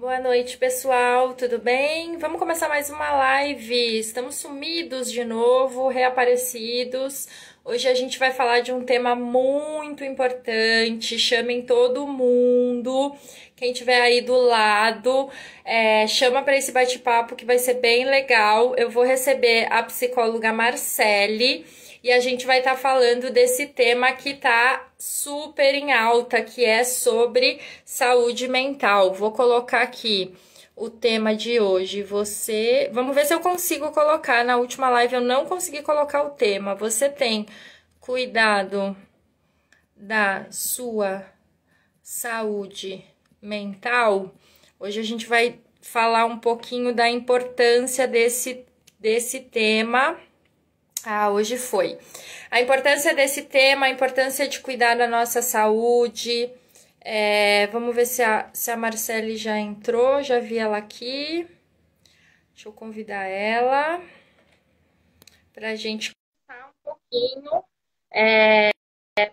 Boa noite, pessoal, tudo bem? Vamos começar mais uma live. Estamos sumidos de novo, reaparecidos. Hoje a gente vai falar de um tema muito importante. Chamem todo mundo. Quem tiver aí do lado, chama para esse bate-papo que vai ser bem legal. Eu vou receber a psicóloga Marcele. E a gente vai estar falando desse tema que tá super em alta, que é sobre saúde mental. Vou colocar aqui o tema de hoje. Vamos ver se eu consigo colocar. Na última live eu não consegui colocar o tema. Você tem cuidado da sua saúde mental? Hoje a gente vai falar um pouquinho da importância desse tema. Hoje foi. A importância desse tema, a importância de cuidar da nossa saúde. Vamos ver se a Marcele já entrou, já vi ela aqui. Deixa eu convidar ela para a gente conversar um pouquinho.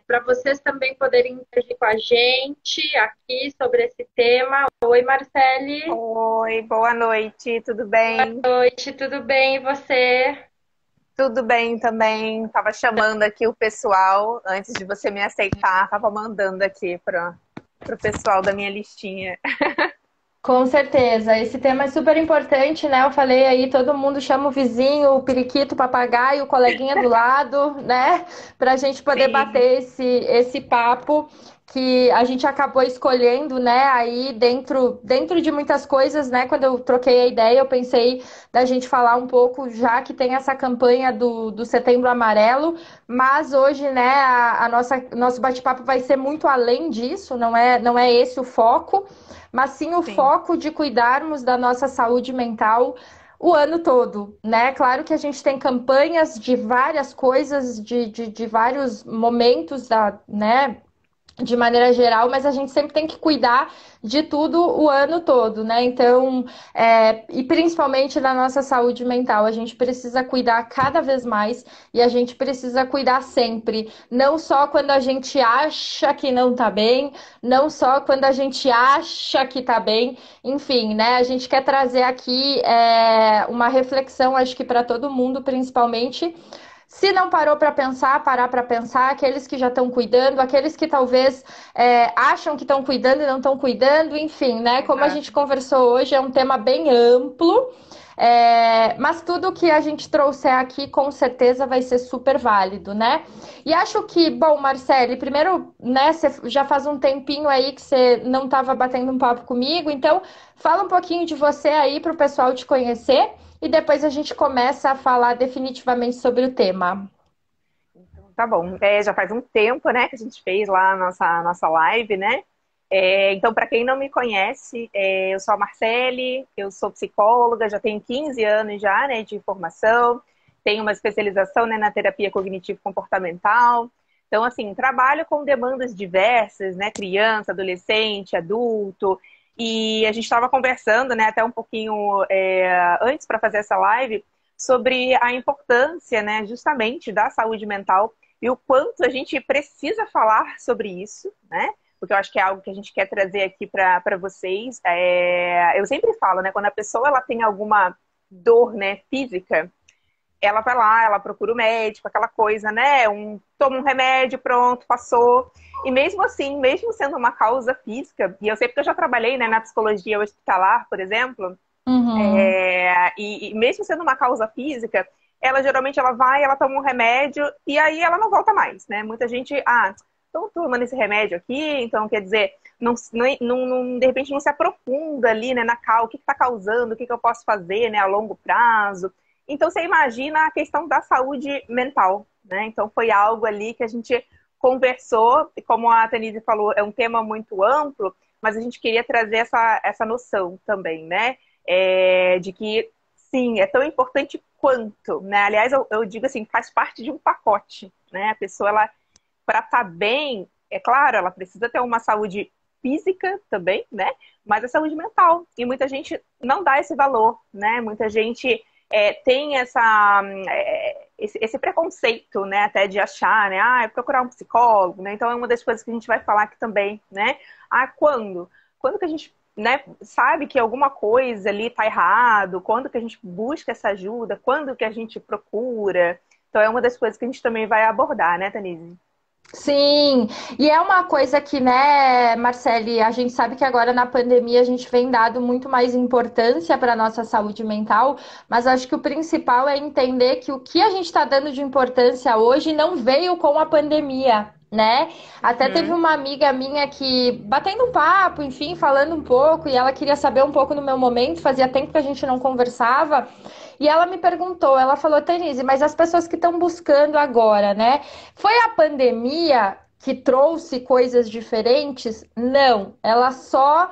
Para vocês também poderem interagir com a gente aqui sobre esse tema. Oi, Marcele. Oi, boa noite, tudo bem? Boa noite, tudo bem? E você? Tudo bem também. Tava chamando aqui o pessoal antes de você me aceitar, tava mandando aqui pro pessoal da minha listinha. Com certeza, esse tema é super importante, né? Eu falei aí, todo mundo chama o vizinho, o periquito, o papagaio, o coleguinha do lado, né? Pra gente poder Sim, bater esse papo que a gente acabou escolhendo, né? Aí dentro de muitas coisas, né? Quando eu troquei a ideia, eu pensei da gente falar um pouco, já que tem essa campanha do Setembro Amarelo, mas hoje, né, nosso bate-papo vai ser muito além disso, não é esse o foco, mas sim o sim. foco de cuidarmos da nossa saúde mental o ano todo, né? Claro que a gente tem campanhas de várias coisas, de vários momentos né, de maneira geral, mas a gente sempre tem que cuidar de tudo o ano todo, né? Então, e principalmente da nossa saúde mental, a gente precisa cuidar cada vez mais e a gente precisa cuidar sempre, não só quando a gente acha que não tá bem, não só quando a gente acha que tá bem, enfim, né? A gente quer trazer aqui uma reflexão, acho que para todo mundo, principalmente. Se não parou para pensar, parar para pensar, aqueles que já estão cuidando, aqueles que talvez acham que estão cuidando e não estão cuidando, enfim, né? Como a gente Exato. conversou hoje, é um tema bem amplo, mas tudo que a gente trouxer aqui com certeza vai ser super válido, né? E acho que, bom, Marcele, primeiro, né, você já faz um tempinho aí que você não estava batendo um papo comigo, então fala um pouquinho de você aí para o pessoal te conhecer. E depois a gente começa a falar definitivamente sobre o tema. Então, tá bom. Já faz um tempo, né, que a gente fez lá a nossa live, né? Então, para quem não me conhece, eu sou a Marcele, eu sou psicóloga, já tenho 15 anos já, né, de formação, tenho uma especialização, né, na terapia cognitivo-comportamental. Então, assim, trabalho com demandas diversas, né, criança, adolescente, adulto, e a gente estava conversando, né, até um pouquinho antes para fazer essa live, sobre a importância, né, justamente da saúde mental e o quanto a gente precisa falar sobre isso, né? Porque eu acho que é algo que a gente quer trazer aqui para vocês. Eu sempre falo, né? Quando a pessoa ela tem alguma dor, né, física, ela vai lá, ela procura o médico, aquela coisa, né? Toma um remédio, pronto, passou. E mesmo assim, mesmo sendo uma causa física, e eu sei porque eu já trabalhei, né, na psicologia hospitalar, por exemplo, Uhum. e mesmo sendo uma causa física, ela geralmente ela vai, ela toma um remédio e aí ela não volta mais, né? Muita gente, então tomando esse remédio aqui, então quer dizer, de repente não se aprofunda ali, né, o que está causando, o que eu posso fazer, né, a longo prazo. Então você imagina a questão da saúde mental, né? Então foi algo ali que a gente conversou, e como a Tanise falou, é um tema muito amplo, mas a gente queria trazer essa noção também, né? De que, sim, é tão importante quanto, né? Aliás, eu digo assim, faz parte de um pacote, né? A pessoa, ela, para estar bem, é claro, ela precisa ter uma saúde física também, né? Mas a saúde mental. E muita gente não dá esse valor, né? Muita gente tem esse preconceito, né? Até de achar, né? É procurar um psicólogo, né? Então é uma das coisas que a gente vai falar aqui também, né? Quando? Quando que a gente né, sabe que alguma coisa ali está errado, quando que a gente busca essa ajuda, quando que a gente procura. Então é uma das coisas que a gente também vai abordar, né, Tanise? Sim, e é uma coisa que, né, Marcele, a gente sabe que agora na pandemia a gente vem dado muito mais importância para a nossa saúde mental, mas acho que o principal é entender que o que a gente está dando de importância hoje não veio com a pandemia. Né? Até teve Uhum. uma amiga minha que, batendo um papo, enfim, falando um pouco, e ela queria saber um pouco no meu momento, fazia tempo que a gente não conversava, e ela me perguntou, ela falou, Denise, mas as pessoas que estão buscando agora, né? Foi a pandemia que trouxe coisas diferentes? Não, ela só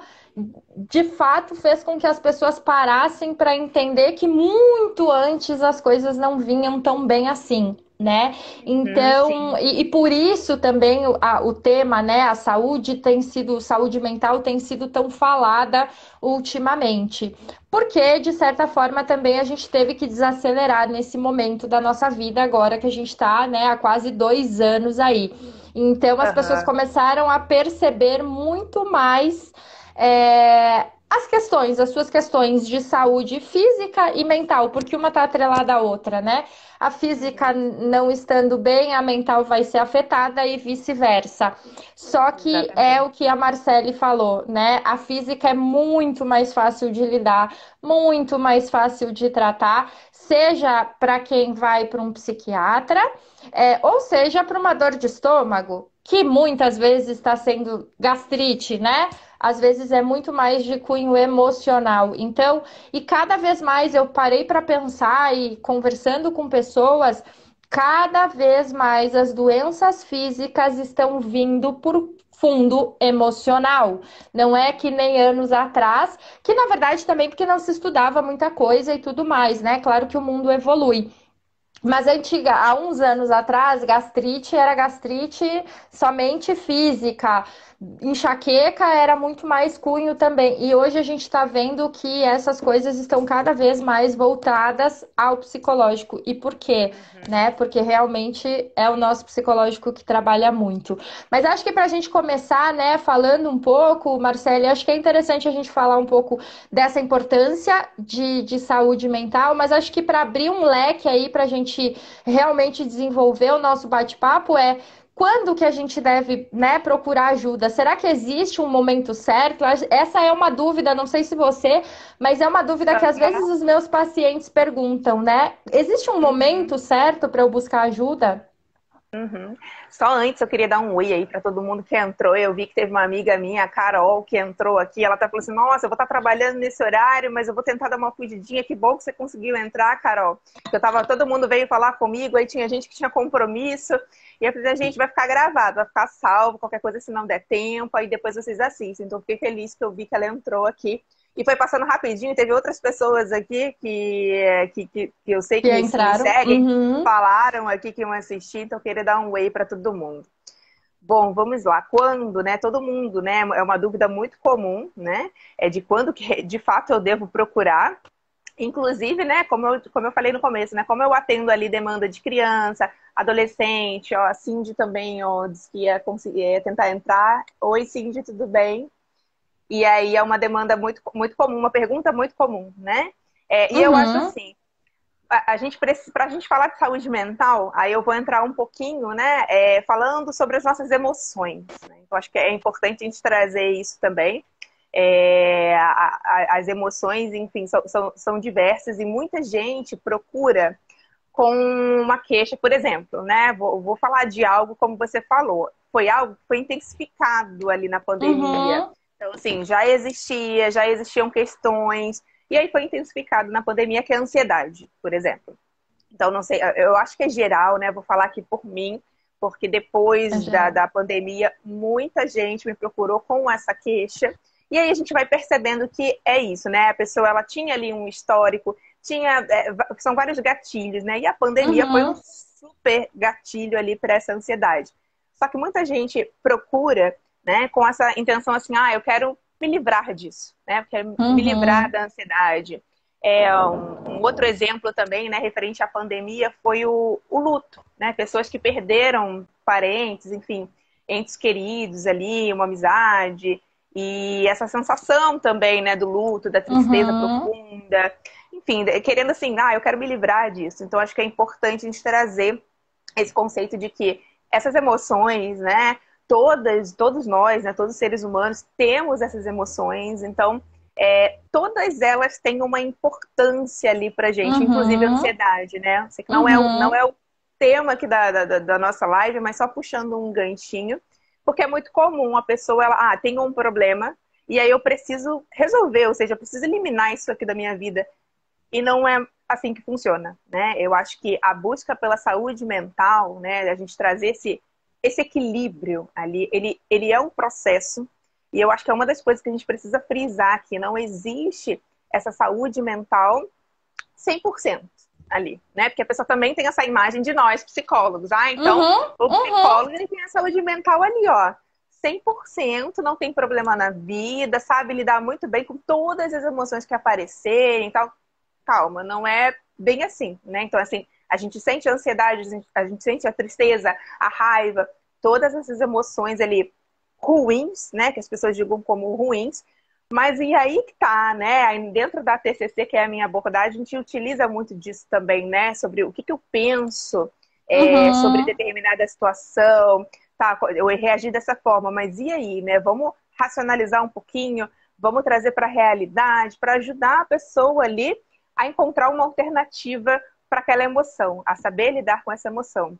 de fato fez com que as pessoas parassem para entender que muito antes as coisas não vinham tão bem assim. Né? Então, Sim. e por isso também o tema, né, a saúde tem sido, saúde mental tem sido tão falada ultimamente. Porque, de certa forma, também a gente teve que desacelerar nesse momento da nossa vida, agora que a gente está, né, há quase 2 anos aí. Então, as pessoas Aham. começaram a perceber muito mais as suas questões de saúde física e mental, porque uma está atrelada à outra, né? A física Uhum. não estando bem, a mental vai ser afetada e vice-versa. Só que é o Exatamente. que a Marcele falou, né? A física é muito mais fácil de lidar, muito mais fácil de tratar, seja para quem vai para um psiquiatra, ou seja para uma dor de estômago, que muitas vezes está sendo gastrite, né? Às vezes é muito mais de cunho emocional. Então, e cada vez mais eu parei para pensar e conversando com pessoas, cada vez mais as doenças físicas estão vindo por fundo emocional. Não é que nem anos atrás, que na verdade também porque não se estudava muita coisa e tudo mais, né? Claro que o mundo evolui. Mas antiga, há uns anos atrás, gastrite era gastrite somente física, enxaqueca era muito mais cunho também. E hoje a gente está vendo que essas coisas estão cada vez mais voltadas ao psicológico. E por quê? Uhum. Né? Porque realmente é o nosso psicológico que trabalha muito. Mas acho que para a gente começar, né, falando um pouco, Marcele, acho que é interessante a gente falar um pouco dessa importância de saúde mental, mas acho que para abrir um leque aí para a gente realmente desenvolver o nosso bate-papo quando que a gente deve, né, procurar ajuda? Será que existe um momento certo? Essa é uma dúvida, não sei se você, mas é uma dúvida que às vezes Aham. os meus pacientes perguntam, né? Existe um Uhum. momento certo para eu buscar ajuda? Uhum. Só antes eu queria dar um oi aí para todo mundo que entrou. Eu vi que teve uma amiga minha, a Carol, que entrou aqui. Ela tá falando assim: Nossa, eu vou estar trabalhando nesse horário, mas eu vou tentar dar uma fugidinha. Que bom que você conseguiu entrar, Carol. Eu tava, todo mundo veio falar comigo, aí tinha gente que tinha compromisso. E eu falei: Gente, vai ficar gravado, vai ficar salvo, qualquer coisa se não der tempo. Aí depois vocês assistem. Então fiquei feliz que eu vi que ela entrou aqui. E foi passando rapidinho, teve outras pessoas aqui que eu sei Que que me entraram? seguem, Uhum, falaram aqui que iam assistir, então eu queria dar um whey para todo mundo. Bom, vamos lá. Quando, né? Todo mundo, né? É uma dúvida muito comum, né? É de quando que de fato eu devo procurar. Inclusive, né? Como eu falei no começo, né? Como eu atendo ali demanda de criança, adolescente, ó, a Cindy também, ó, disse que ia conseguir ia tentar entrar. Oi, Cindy, tudo bem? E aí é uma demanda muito, muito comum, uma pergunta muito comum, né? E eu acho uhum, assim, a gente precisa, para a gente falar de saúde mental, aí eu vou entrar um pouquinho, né, falando sobre as nossas emoções. Né? Então, acho que é importante a gente trazer isso também. As emoções, enfim, são diversas e muita gente procura com uma queixa, por exemplo, né? Vou falar de algo como você falou. Foi algo que foi intensificado ali na pandemia. uhum. Então, assim, já existiam questões, e aí foi intensificado na pandemia, que é a ansiedade, por exemplo. Então, não sei, eu acho que é geral, né? Vou falar aqui por mim, porque É depois geral. da pandemia, muita gente me procurou com essa queixa. E aí a gente vai percebendo que é isso, né? A pessoa ela tinha ali um histórico, são vários gatilhos, né? E a pandemia foi um Uhum, super gatilho ali para essa ansiedade. Só que muita gente procura, né, com essa intenção assim, eu quero me livrar disso, né? Eu quero me livrar uhum. da ansiedade. Um outro exemplo também, né, referente à pandemia, foi o luto, né? Pessoas que perderam parentes, enfim, entes queridos ali, uma amizade. E essa sensação também, né, do luto, da tristeza Uhum. profunda, enfim, querendo assim, eu quero me livrar disso. Então, acho que é importante a gente trazer esse conceito de que essas emoções, né, todos nós, né, todos os seres humanos temos essas emoções, então todas elas têm uma importância ali pra gente, inclusive a Uhum. ansiedade, né? Sei que não é Uhum. o tema aqui da nossa live, mas só puxando um ganchinho, porque é muito comum a pessoa, ela, tem um problema, e aí eu preciso resolver, ou seja, eu preciso eliminar isso aqui da minha vida. E não é assim que funciona, né? Eu acho que a busca pela saúde mental, né, a gente trazer esse equilíbrio ali, ele é um processo, e eu acho que é uma das coisas que a gente precisa frisar aqui, não existe essa saúde mental 100% ali, né? Porque a pessoa também tem essa imagem de nós, psicólogos. Então, Uhum. o Uhum. psicólogo ele tem a saúde mental ali, ó. 100%, não tem problema na vida, sabe lidar muito bem com todas as emoções que aparecerem e tal. Calma, não é bem assim, né? Então, assim, a gente sente a ansiedade, a gente sente a tristeza, a raiva, todas essas emoções ali ruins, né? Que as pessoas digam como ruins, mas e aí que tá, né? Aí dentro da TCC, que é a minha abordagem, a gente utiliza muito disso também, né? Sobre o que eu penso sobre Uhum. determinada situação, tá? Eu reagi dessa forma, mas e aí, né? Vamos racionalizar um pouquinho, vamos trazer para a realidade, para ajudar a pessoa ali a encontrar uma alternativa para aquela emoção, a saber lidar com essa emoção.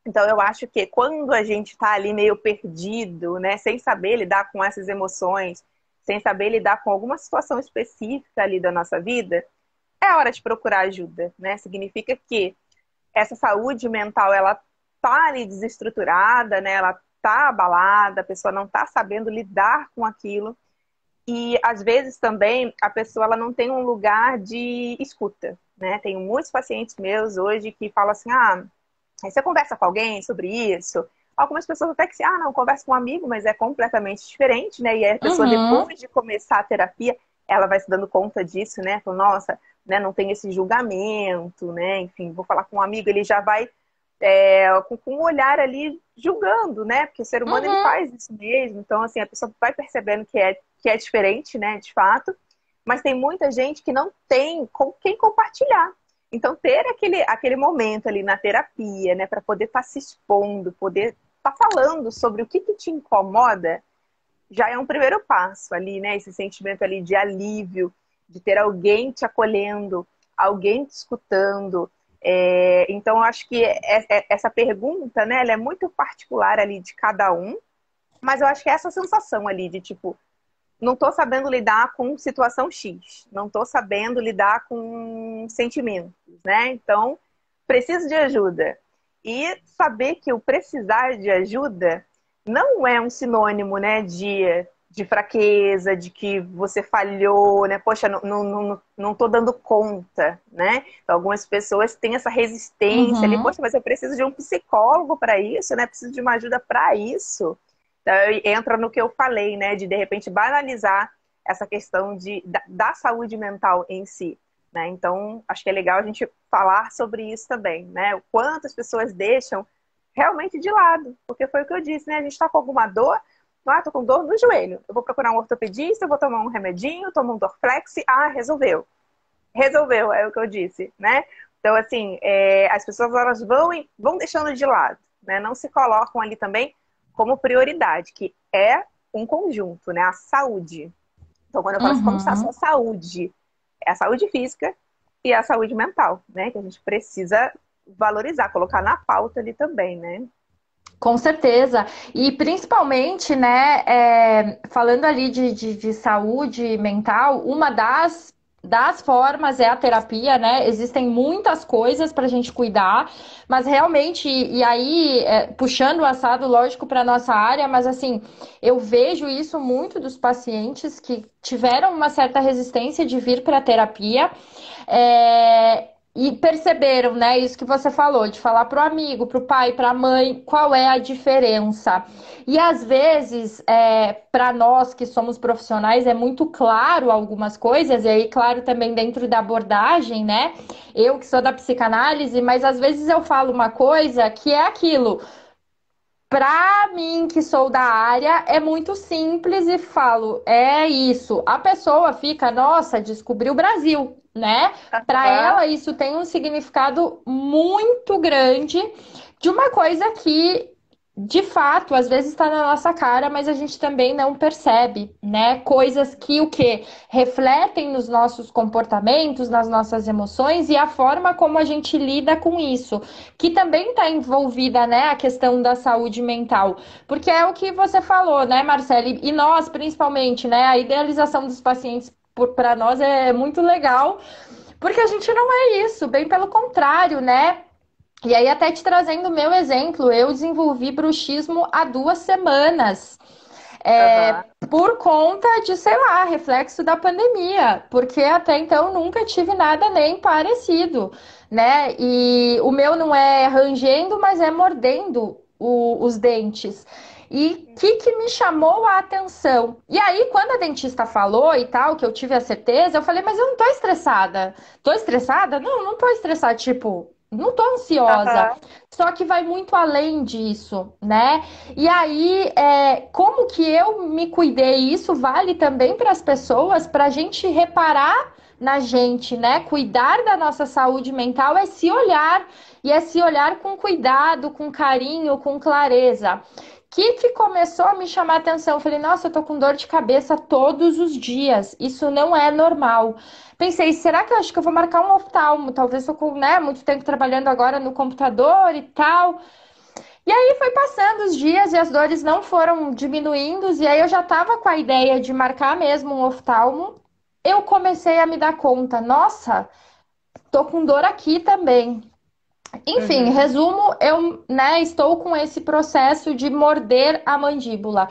Então, eu acho que quando a gente está ali meio perdido, né, sem saber lidar com essas emoções, sem saber lidar com alguma situação específica ali da nossa vida, é hora de procurar ajuda, né? Significa que essa saúde mental, ela tá ali desestruturada, né? Ela tá abalada, a pessoa não tá sabendo lidar com aquilo. E às vezes também a pessoa ela não tem um lugar de escuta, né? Tenho muitos pacientes meus hoje que falam assim: aí você conversa com alguém sobre isso. Algumas pessoas até que não, conversa com um amigo, mas é completamente diferente, né? E aí a pessoa, Uhum. depois de começar a terapia, ela vai se dando conta disso, né? Fala, nossa, né, não tem esse julgamento, né? Enfim, vou falar com um amigo, ele já vai com um olhar ali julgando, né? Porque o ser humano ele Uhum. faz isso mesmo. Então, assim, a pessoa vai percebendo que é diferente, né? De fato. Mas tem muita gente que não tem com quem compartilhar. Então, ter aquele momento ali na terapia, né, para poder estar se expondo, poder estar falando sobre o que te incomoda, já é um primeiro passo ali, né? Esse sentimento ali de alívio, de ter alguém te acolhendo, alguém te escutando. Então, eu acho que essa pergunta, né, ela é muito particular ali de cada um, mas eu acho que é essa sensação ali de tipo, não estou sabendo lidar com situação X, não estou sabendo lidar com sentimentos, né? Então, preciso de ajuda. E saber que o precisar de ajuda não é um sinônimo, né, de fraqueza, de que você falhou, né? Poxa, não tô dando conta, né? Então, algumas pessoas têm essa resistência ali, Uhum. poxa, mas eu preciso de um psicólogo para isso, né? Preciso de uma ajuda para isso. Então, entra no que eu falei, né? De repente banalizar essa questão da saúde mental em si. Né? Então, acho que é legal a gente falar sobre isso também, né? O quanto as pessoas deixam realmente de lado. Porque foi o que eu disse, né? A gente está com alguma dor, tô com dor no joelho. Eu vou procurar um ortopedista, eu vou tomar um remedinho, tomo um Dorflex, resolveu. Resolveu, é o que eu disse, né? Então, assim, as pessoas elas vão deixando de lado, né? Não se colocam ali também como prioridade, que é um conjunto, né? A saúde. Então, quando eu falo assim, como está a sua Uhum. saúde? É a saúde física e a saúde mental, né? Que a gente precisa valorizar, colocar na pauta ali também, né? Com certeza. E principalmente, né, falando ali de saúde mental, uma das formas é a terapia, né? Existem muitas coisas para a gente cuidar, mas realmente, e aí, puxando o assado, lógico, para nossa área, mas assim, eu vejo isso muito dos pacientes que tiveram uma certa resistência de vir para a terapia. E perceberam, né, isso que você falou, de falar pro amigo, pro pai, pra mãe, qual é a diferença. E às vezes, para nós que somos profissionais, é muito claro algumas coisas, e aí, claro, também dentro da abordagem, né? Eu que sou da psicanálise, mas às vezes eu falo uma coisa que é aquilo. Pra mim, que sou da área, é muito simples e falo, é isso. A pessoa fica, nossa, descobriu o Brasil, né? Para Aham. ela, isso tem um significado muito grande de uma coisa que, de fato, às vezes está na nossa cara, mas a gente também não percebe, né? Coisas que o quê? Refletem nos nossos comportamentos, nas nossas emoções e a forma como a gente lida com isso que também está envolvida, né, a questão da saúde mental, porque é o que você falou, né, Marcele, e nós principalmente, né, a idealização dos pacientes para nós é muito legal, porque a gente não é isso, bem pelo contrário, né? E aí, até te trazendo o meu exemplo, eu desenvolvi bruxismo há 2 semanas. Aham. Por conta de, sei lá, reflexo da pandemia, porque até então nunca tive nada nem parecido, né? E o meu não é rangendo, mas é mordendo os dentes. E o que me chamou a atenção? E aí, quando a dentista falou e tal, que eu tive a certeza, eu falei, mas eu não tô estressada. Tô estressada? Não, não tô estressada, tipo, não tô ansiosa. Aham. Só que vai muito além disso, né? E aí, como que eu me cuidei? Isso vale também para as pessoas, para a gente reparar na gente, né? Cuidar da nossa saúde mental é se olhar, e é se olhar com cuidado, com carinho, com clareza. Que começou a me chamar a atenção. Eu falei, nossa, eu tô com dor de cabeça todos os dias. Isso não é normal. Pensei, será que eu acho que eu vou marcar um oftalmo? Talvez eu com, né, muito tempo trabalhando agora no computador e tal. E aí foi passando os dias e as dores não foram diminuindo, e aí eu já tava com a ideia de marcar mesmo um oftalmo. Eu comecei a me dar conta, nossa, tô com dor aqui também. Enfim, Uhum. resumo, eu, né, estou com esse processo de morder a mandíbula.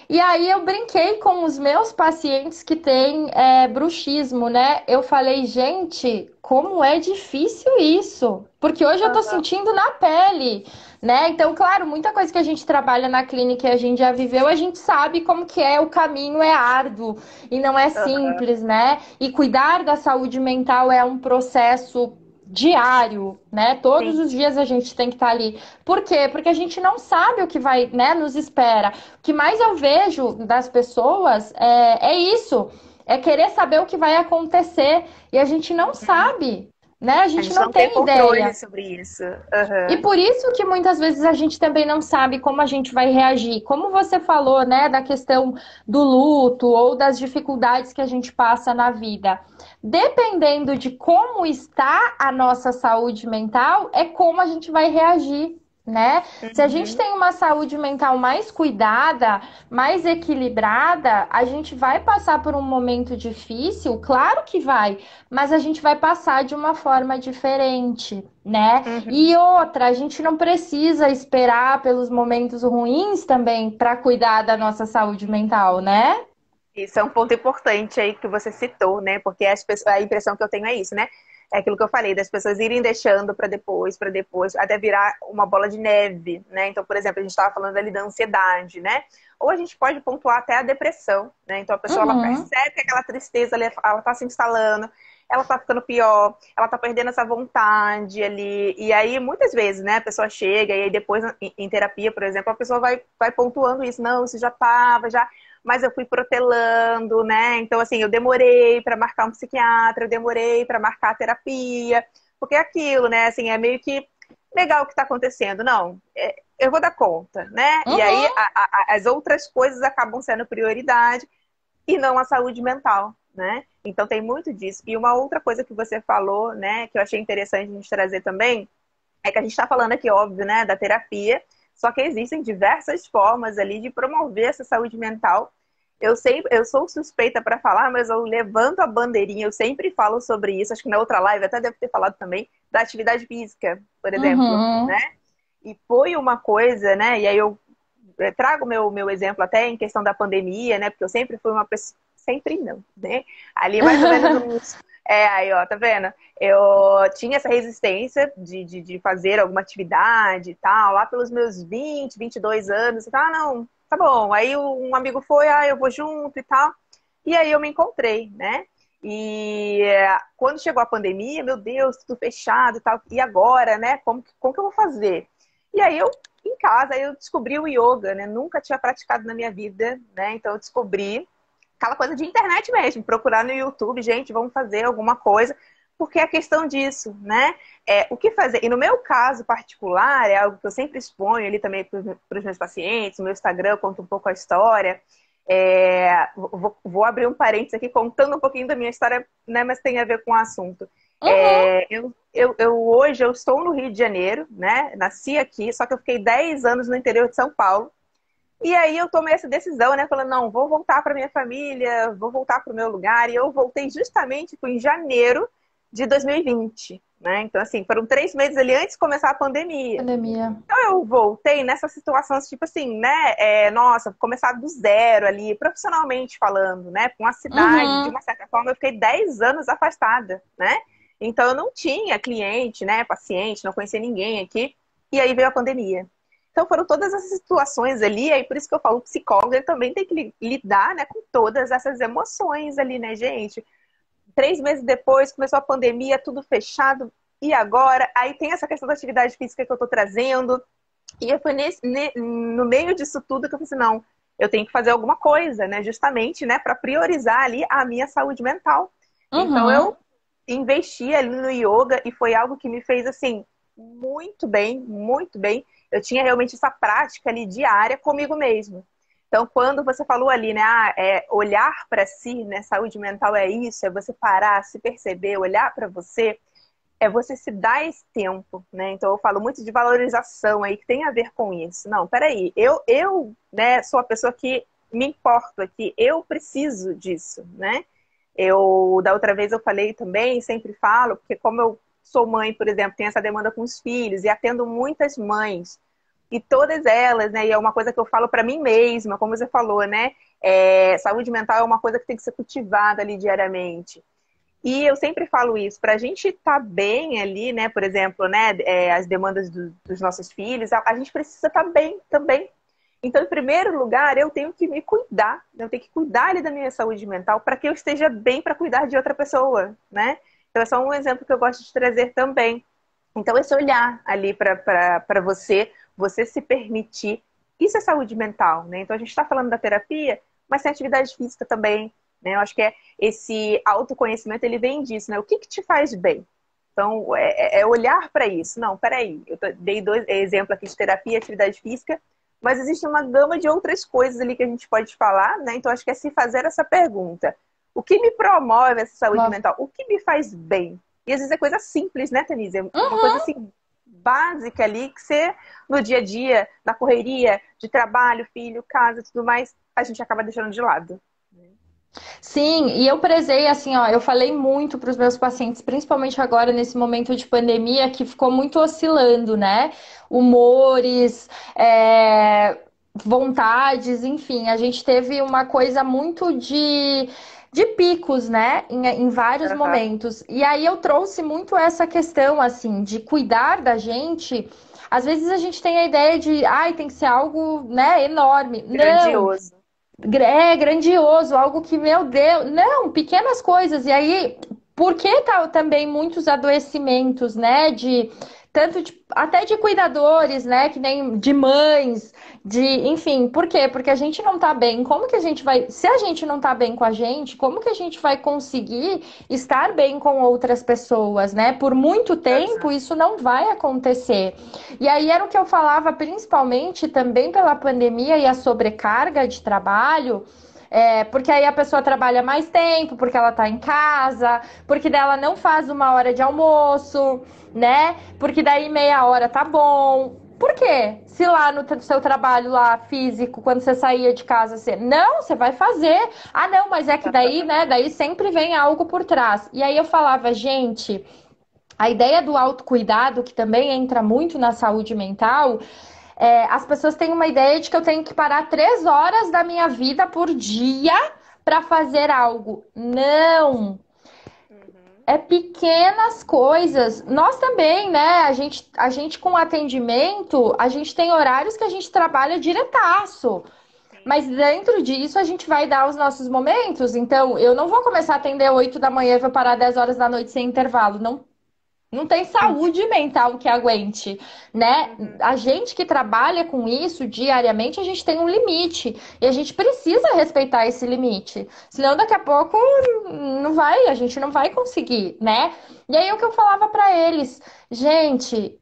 E aí eu brinquei com os meus pacientes que têm bruxismo, né? Eu falei, gente, como é difícil isso, porque hoje eu tô Aham. sentindo na pele, né? Então, claro, muita coisa que a gente trabalha na clínica e a gente já viveu, a gente sabe como que é, o caminho é árduo e não é Aham. simples, né? E cuidar da saúde mental é um processo diário, né? Todos Sim. os dias a gente tem que estar ali. Por quê? Porque a gente não sabe o que vai, né, nos espera. O que mais eu vejo das pessoas é isso, é querer saber o que vai acontecer e a gente não Uhum. sabe, né? A A gente gente não não tem tem controle ideia. sobre isso. E Aham. por isso que muitas vezes a gente também não sabe como a gente vai reagir. Como você falou, né, da questão do luto ou das dificuldades que a gente passa na vida. Dependendo de como está a nossa saúde mental, é como a gente vai reagir, né? Se a gente Uhum. tem uma saúde mental mais cuidada, mais equilibrada, a gente vai passar por um momento difícil, claro que vai, mas a gente vai passar de uma forma diferente, né? Uhum. E outra, a gente não precisa esperar pelos momentos ruins também para cuidar da nossa saúde mental, né? Isso é um ponto importante aí que você citou, né? Porque a impressão que eu tenho é isso, né? É aquilo que eu falei, das pessoas irem deixando para depois, até virar uma bola de neve, né? Então, por exemplo, a gente estava falando ali da ansiedade, né? Ou a gente pode pontuar até a depressão, né? Então a pessoa ela Uhum. percebe que aquela tristeza ali, ela está se instalando, ela está ficando pior, ela está perdendo essa vontade ali. E aí, muitas vezes, né, a pessoa chega e aí depois em terapia, por exemplo, a pessoa vai pontuando isso. Não, isso já estava, já mas eu fui protelando, né? Então, assim, eu demorei para marcar um psiquiatra, eu demorei para marcar a terapia, porque é aquilo, né? Assim, é meio que legal o que está acontecendo. Não, eu vou dar conta, né? E aí Uhum. as outras coisas acabam sendo prioridade e não a saúde mental, né? Então tem muito disso. E uma outra coisa que você falou, né, que eu achei interessante a gente trazer também, é que a gente está falando aqui, óbvio, né, da terapia, só que existem diversas formas ali de promover essa saúde mental. Eu sou suspeita para falar, mas eu levanto a bandeirinha, eu sempre falo sobre isso, acho que na outra live até devo ter falado também, da atividade física, por exemplo, né? Uhum. E foi uma coisa, né? E aí eu trago meu exemplo até em questão da pandemia, né? Porque eu sempre fui uma pessoa. Sempre não, né? Ali mais ou menos uns. Aí, ó, tá vendo? Eu tinha essa resistência de fazer alguma atividade e tal, lá pelos meus 20, 22 anos. Ah, não, tá bom. Aí um amigo foi, eu vou junto e tal. E aí eu me encontrei, né? E quando chegou a pandemia, meu Deus, tudo fechado e tal. E agora, né? Como que eu vou fazer? E aí eu, em casa, eu descobri o yoga, né? Nunca tinha praticado na minha vida, né? Então eu descobri aquela coisa de internet mesmo, procurar no YouTube, gente, vamos fazer alguma coisa, porque é questão disso, né? O que fazer? E no meu caso particular, é algo que eu sempre exponho ali também para os meus pacientes, no meu Instagram, eu conto um pouco a história. Vou abrir um parênteses aqui contando um pouquinho da minha história, né, mas tem a ver com o assunto. Uhum. Hoje eu estou no Rio de Janeiro, né? Nasci aqui, só que eu fiquei 10 anos no interior de São Paulo. E aí eu tomei essa decisão, né? Falando, não, vou voltar para minha família, vou voltar para o meu lugar. E eu voltei justamente em janeiro de 2020, né? Então, assim, foram 3 meses ali antes de começar a pandemia. Pandemia. Então eu voltei nessa situação, tipo assim, né? Nossa, começar do zero ali, profissionalmente falando, né? Com a cidade, de Uhum. uma certa forma, eu fiquei 10 anos afastada, né? Então eu não tinha cliente, né? Paciente, não conhecia ninguém aqui. E aí veio a pandemia. Então foram todas essas situações ali, aí por isso que eu falo, o psicólogo ele também tem que lidar, né, com todas essas emoções ali, né, gente? 3 meses depois começou a pandemia, tudo fechado, e agora? Aí tem essa questão da atividade física que eu tô trazendo, e foi no meio disso tudo que eu falei assim, não, eu tenho que fazer alguma coisa, né, justamente, né, para priorizar ali a minha saúde mental. Então Uhum. eu investi ali no yoga e foi algo que me fez assim muito bem, muito bem. Eu tinha realmente essa prática ali diária comigo mesmo. Então, quando você falou ali, né, olhar para si, né, saúde mental é isso, é você parar, se perceber, olhar para você, é você se dar esse tempo, né? Então, eu falo muito de valorização aí, que tem a ver com isso. Não, peraí, né, sou a pessoa que me importo aqui, eu preciso disso, né? Da outra vez eu falei também, sempre falo, porque como eu sou mãe, por exemplo, tenho essa demanda com os filhos e atendo muitas mães, e todas elas, né, e é uma coisa que eu falo para mim mesma, como você falou, né, saúde mental é uma coisa que tem que ser cultivada ali diariamente. E eu sempre falo isso, para a gente estar bem ali, né, por exemplo, né, as demandas dos nossos filhos, a gente precisa estar bem também. Então, em primeiro lugar, eu tenho que me cuidar, eu tenho que cuidar ali da minha saúde mental para que eu esteja bem para cuidar de outra pessoa, né? Então, é só um exemplo que eu gosto de trazer também. Então, esse olhar ali para você se permitir, isso é saúde mental, né? Então, a gente está falando da terapia, mas tem atividade física também, né? Eu acho que esse autoconhecimento, ele vem disso, né? O que te faz bem? Então, olhar para isso. Não, peraí, dei dois exemplos aqui de terapia e atividade física, mas existe uma gama de outras coisas ali que a gente pode falar, né? Então, acho que é se fazer essa pergunta. O que me promove essa saúde Uma- mental? O que me faz bem? E às vezes é coisa simples, né, Tanise? É uma coisa Uhum. assim, básica ali, que você, no dia a dia, na correria, de trabalho, filho, casa, tudo mais, a gente acaba deixando de lado. Sim, e eu prezei assim, ó, eu falei muito para os meus pacientes, principalmente agora nesse momento de pandemia, que ficou muito oscilando, né? Humores, vontades, enfim, a gente teve uma coisa muito de picos, né? Em vários Aham. momentos. E aí eu trouxe muito essa questão, assim, de cuidar da gente. Às vezes a gente tem a ideia de, ai, tem que ser algo, né, enorme. Não, Grandioso. é grandioso, algo que, meu Deus, não, pequenas coisas. E aí, por que também muitos adoecimentos, né? De tanto até de cuidadores, né? Que nem de mães, enfim, por quê? Porque a gente não tá bem. Como que a gente vai, se a gente não tá bem com a gente, como que a gente vai conseguir estar bem com outras pessoas, né? Por muito tempo Aham. isso não vai acontecer. E aí era o que eu falava, principalmente também pela pandemia e a sobrecarga de trabalho. Porque aí a pessoa trabalha mais tempo, porque ela tá em casa, porque dela não faz uma hora de almoço, né? Porque daí meia hora tá bom. Por quê? Se lá no seu trabalho lá físico, quando você saía de casa, você não, você vai fazer. Ah, não, mas é que daí, né? Daí sempre vem algo por trás. E aí eu falava, gente, a ideia do autocuidado, que também entra muito na saúde mental, as pessoas têm uma ideia de que eu tenho que parar 3 horas da minha vida por dia para fazer algo. Não! Uhum. É pequenas coisas. Nós também, né? A gente com atendimento, a gente tem horários que a gente trabalha diretaço. Mas Sim. dentro disso a gente vai dar os nossos momentos. Então, eu não vou começar a atender 8 da manhã e vou parar 10 horas da noite sem intervalo. Não, Não tem saúde mental que aguente, né? Uhum. A gente que trabalha com isso diariamente, a gente tem um limite e a gente precisa respeitar esse limite. Senão daqui a pouco não vai, a gente não vai conseguir, né? E aí o que eu falava para eles, gente,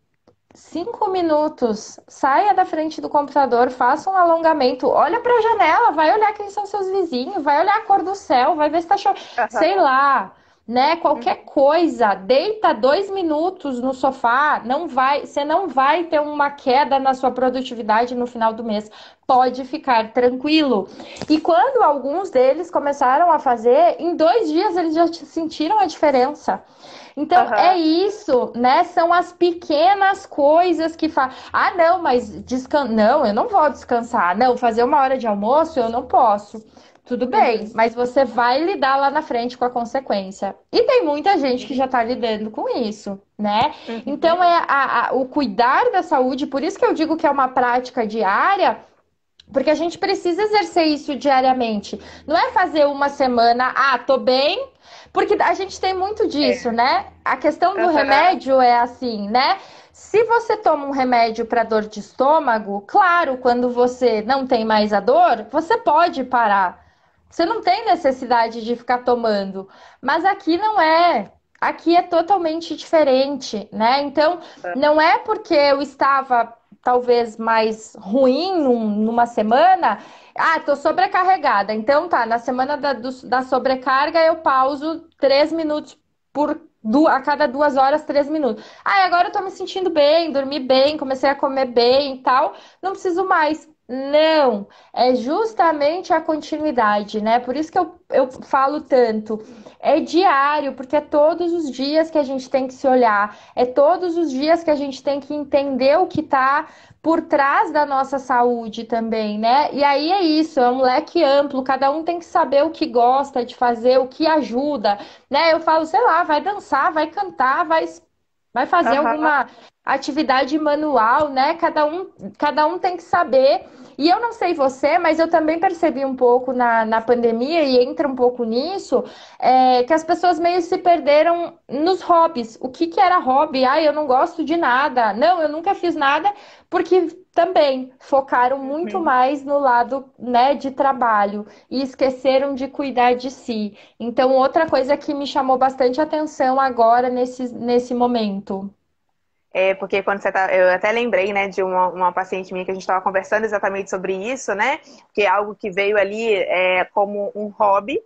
5 minutos, saia da frente do computador, faça um alongamento, olha para a janela, vai olhar quem são seus vizinhos, vai olhar a cor do céu, vai ver se tá chovendo, sei Aham. lá, né? Qualquer Uhum. coisa, deita 2 minutos no sofá, não vai, você não vai ter uma queda na sua produtividade no final do mês. Pode ficar tranquilo. E quando alguns deles começaram a fazer, em 2 dias eles já sentiram a diferença. Então é Aham. isso, né? São as pequenas coisas que fazem. Ah, não, mas não, eu não vou descansar. Não, fazer 1 hora de almoço eu não posso. Tudo bem, Uhum. mas você vai lidar lá na frente com a consequência. E tem muita gente que Uhum. já está lidando com isso, né? Uhum. Então é o cuidar da saúde, por isso que eu digo que é uma prática diária. Porque a gente precisa exercer isso diariamente. Não é fazer uma semana, tô bem, porque a gente tem muito disso, É. né? A questão do Aham. remédio é assim, né? Se você toma um remédio para dor de estômago, claro, quando você não tem mais a dor, você pode parar. Você não tem necessidade de ficar tomando. Mas aqui não é. Aqui é totalmente diferente, né? Então, não é porque eu estava talvez mais ruim numa semana. Tô sobrecarregada. Então tá, na semana da sobrecarga eu pauso 3 minutos a cada 2 horas, 3 minutos. Agora eu tô me sentindo bem, dormi bem, comecei a comer bem e tal. Não preciso mais. Não, é justamente a continuidade, né? Por isso que eu falo tanto. É diário, porque é todos os dias que a gente tem que se olhar, é todos os dias que a gente tem que entender o que tá por trás da nossa saúde também, né? E aí é isso, é um leque amplo, cada um tem que saber o que gosta de fazer, o que ajuda, né? Eu falo, sei lá, vai dançar, vai cantar, vai fazer Aham. alguma atividade manual, né? Cada um tem que saber. E eu não sei você, mas eu também percebi um pouco na pandemia, e entra um pouco nisso, que as pessoas meio se perderam nos hobbies. O que que era hobby? Eu não gosto de nada. Não, eu nunca fiz nada, porque também focaram muito Uhum. mais no lado, né, de trabalho e esqueceram de cuidar de si. Então, outra coisa que me chamou bastante atenção agora nesse momento. Porque quando você tá. Eu até lembrei, né, de uma paciente minha que a gente estava conversando exatamente sobre isso, né? Que é algo que veio ali como um hobby,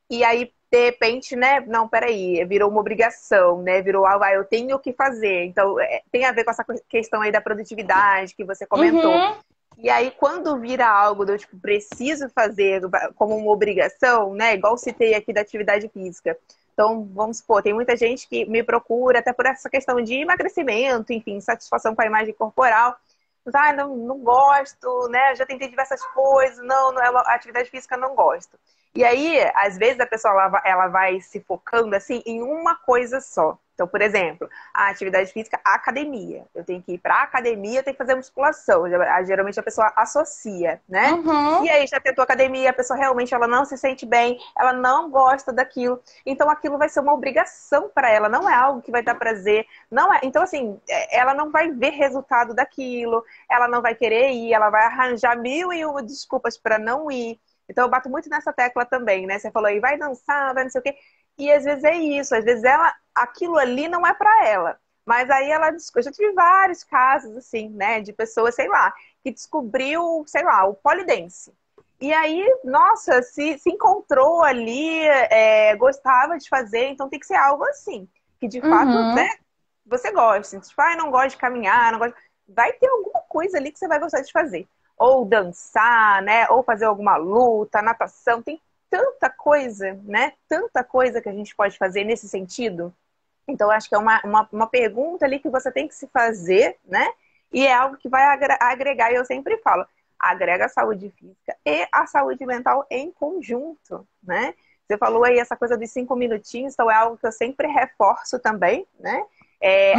e aí, de repente, né? Não, peraí, virou uma obrigação, né? Virou algo, eu tenho que fazer. Então, tem a ver com essa questão aí da produtividade que você comentou. Uhum, E aí, quando vira algo do tipo, preciso fazer como uma obrigação, né? Igual citei aqui da atividade física. Então, vamos supor, tem muita gente que me procura até por essa questão de emagrecimento, enfim, satisfação com a imagem corporal. Mas, não, não gosto, né? Já tentei diversas coisas, não, a atividade física não gosto. E aí, às vezes, a pessoa ela vai se focando assim em uma coisa só. Então, por exemplo, a atividade física, a academia. Eu tenho que ir para a academia, eu tenho que fazer musculação. Geralmente a pessoa associa, né? uhum, E aí já tentou academia, a pessoa realmente ela não se sente bem, ela não gosta daquilo. Então aquilo vai ser uma obrigação para ela, não é algo que vai dar prazer, não é. Então assim, ela não vai ver resultado daquilo, ela não vai querer ir, ela vai arranjar mil e uma desculpas para não ir. Então eu bato muito nessa tecla também, né? Você falou aí, vai dançar, vai não sei o quê. E às vezes é isso, às vezes aquilo ali não é para ela. Mas aí eu já tive vários casos assim, né, de pessoas, sei lá, que descobriu, sei lá, o polidense. E aí, nossa, se encontrou ali, gostava de fazer, então tem que ser algo assim, que de fato, né, uhum. você gosta. Tipo, não gosto de caminhar, não gosto. Vai ter alguma coisa ali que você vai gostar de fazer. Ou dançar, né? Ou fazer alguma luta, natação. Tem tanta coisa, né? Tanta coisa que a gente pode fazer nesse sentido. Então, acho que é uma pergunta ali que você tem que se fazer, né? E é algo que vai agregar, e eu sempre falo, agrega a saúde física e a saúde mental em conjunto, né? Você falou aí essa coisa dos 5 minutinhos, então é algo que eu sempre reforço também, né?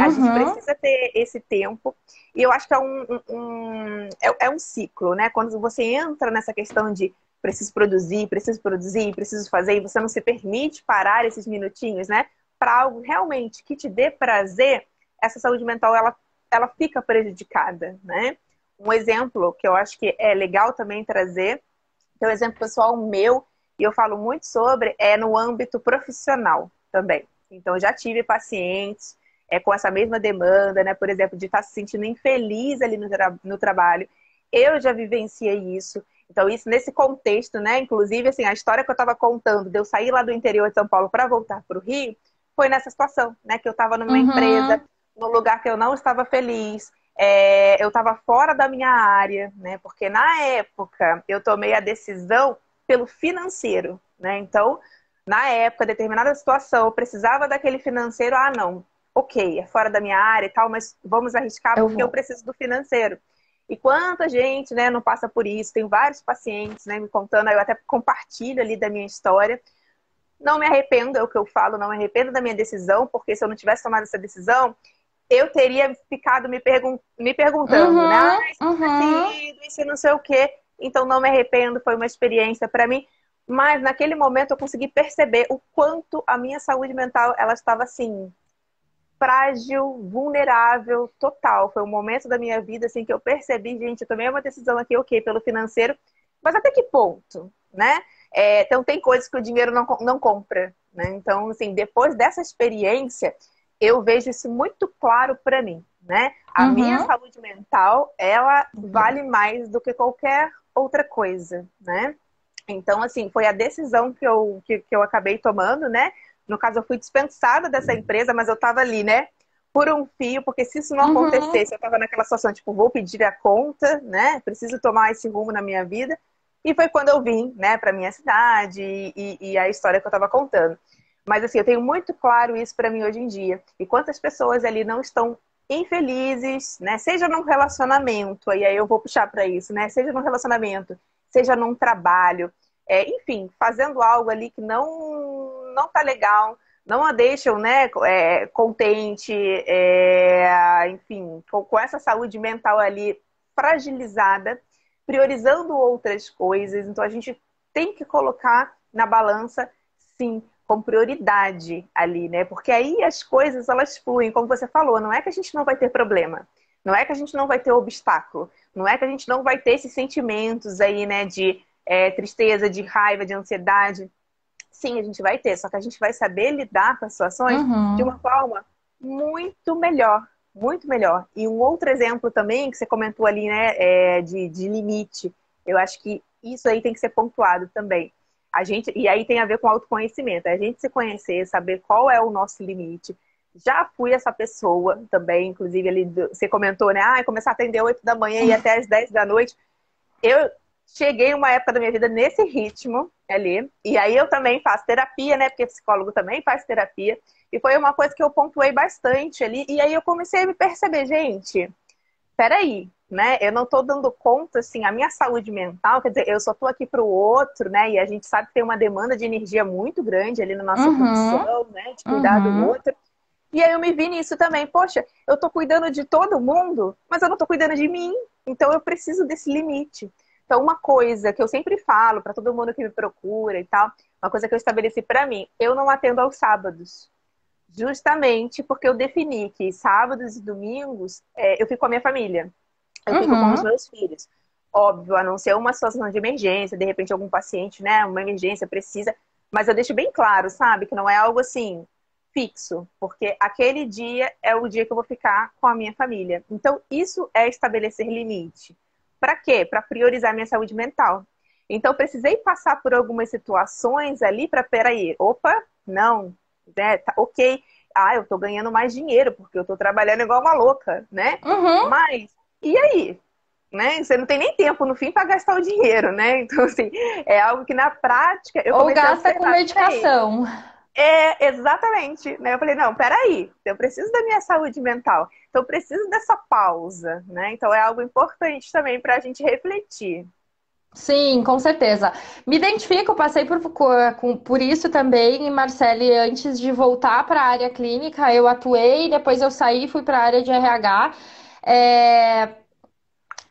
A gente Uhum, precisa ter esse tempo, e eu acho que é um ciclo, né? Quando você entra nessa questão de preciso produzir, preciso fazer, e você não se permite parar esses minutinhos, né? para algo realmente que te dê prazer, essa saúde mental ela fica prejudicada, né? Um exemplo que eu acho que é legal também trazer, que é um exemplo pessoal meu, e eu falo muito sobre, é no âmbito profissional também. Então, já tive pacientes com essa mesma demanda, né? Por exemplo, de estar se sentindo infeliz ali no trabalho. Eu já vivenciei isso. Então, isso nesse contexto, né? Inclusive, assim, a história que eu estava contando de eu sair lá do interior de São Paulo para voltar para o Rio, foi nessa situação, né? Que eu estava numa empresa, Uhum. num lugar que eu não estava feliz. Eu estava fora da minha área, né? Porque na época eu tomei a decisão pelo financeiro, né? Então, na época, determinada situação, eu precisava daquele financeiro, ah, não, ok, é fora da minha área e tal, mas vamos arriscar Eu porque eu vou. preciso do financeiro. E quanta gente, né, não passa por isso, tem vários pacientes, né, me contando, aí eu até compartilho ali da minha história. Não me arrependo, é o que eu falo, não me arrependo da minha decisão, porque se eu não tivesse tomado essa decisão, eu teria ficado me perguntando, né? Ah, Uhum, e se eu tivesse uhum. ido, e se não sei o quê. Então não me arrependo, foi uma experiência para mim. Mas naquele momento eu consegui perceber o quanto a minha saúde mental ela estava assim frágil, vulnerável, total. Foi um momento da minha vida assim que eu percebi, gente, eu tomei uma decisão aqui, ok, pelo financeiro, mas até que ponto, né? Então tem coisas que o dinheiro não compra, né? Então, assim, depois dessa experiência, eu vejo isso muito claro para mim, né? A minha Uhum. saúde mental, ela vale mais do que qualquer outra coisa, né? Então, assim, foi a decisão que eu acabei tomando, né? No caso, eu fui dispensada dessa empresa, mas eu estava ali, né? Por um fio, porque se isso não Uhum. acontecesse, eu estava naquela situação, tipo, vou pedir a conta, né? Preciso tomar esse rumo na minha vida. E foi quando eu vim, né, para minha cidade e a história que eu estava contando. Mas, assim, eu tenho muito claro isso para mim hoje em dia. E quantas pessoas ali não estão infelizes, né? Seja num relacionamento, e aí eu vou puxar para isso, né? Seja num relacionamento, seja num trabalho, enfim, fazendo algo ali que não tá legal, não a deixam, né, contente, enfim, com essa saúde mental ali fragilizada, priorizando outras coisas. Então a gente tem que colocar na balança, sim, com prioridade ali, né? Porque aí as coisas elas fluem, como você falou, não é que a gente não vai ter problema, não é que a gente não vai ter obstáculo, não é que a gente não vai ter esses sentimentos aí, né, de tristeza, de raiva, de ansiedade. Sim, a gente vai ter, só que a gente vai saber lidar com as situações de Uhum. uma forma muito melhor, muito melhor. E um outro exemplo também que você comentou ali, né, de limite. Eu acho que isso aí tem que ser pontuado também. E aí tem a ver com autoconhecimento. A gente se conhecer, saber qual é o nosso limite. Já fui essa pessoa também, inclusive ali, você comentou, né? Ah, começar a atender 8 da manhã e até às 10 da noite. Eu cheguei uma época da minha vida nesse ritmo ali. E aí eu também faço terapia, né? Porque psicólogo também faz terapia. E foi uma coisa que eu pontuei bastante ali. E aí eu comecei a me perceber, gente, peraí, né? Eu não tô dando conta, assim, a minha saúde mental, quer dizer, eu só tô aqui pro outro, né? E a gente sabe que tem uma demanda de energia muito grande ali na nossa Uhum. função, né? De cuidar do Uhum. outro. E aí eu me vi nisso também. Poxa, eu tô cuidando de todo mundo, mas eu não tô cuidando de mim. Então eu preciso desse limite. Então uma coisa que eu sempre falo para todo mundo que me procura e tal, uma coisa que eu estabeleci para mim, eu não atendo aos sábados. Justamente porque eu defini que sábados e domingos eu fico com a minha família. Eu fico com os Uhum. meus filhos. Óbvio, a não ser uma situação de emergência, de repente algum paciente, né, uma emergência precisa, mas eu deixo bem claro, sabe, que não é algo assim fixo, porque aquele dia é o dia que eu vou ficar com a minha família. Então, isso é estabelecer limite. Para quê? Para priorizar minha saúde mental. Então, precisei passar por algumas situações ali para, peraí, opa, não, né, tá, ok, ah, eu tô ganhando mais dinheiro porque eu tô trabalhando igual uma louca, né? Uhum. Mas e aí? Né? Você não tem nem tempo no fim para gastar o dinheiro, né? Então, assim, é algo que na prática eu Ou comecei a gasta com observar. Peraí, medicação. exatamente. Né? Eu falei, não, peraí, eu preciso da minha saúde mental. Então, eu preciso dessa pausa, né? Então, é algo importante também para a gente refletir. Sim, com certeza. Me identifico, passei por isso também, Marcele, antes de voltar para a área clínica, eu atuei, depois eu saí, fui para a área de RH. É,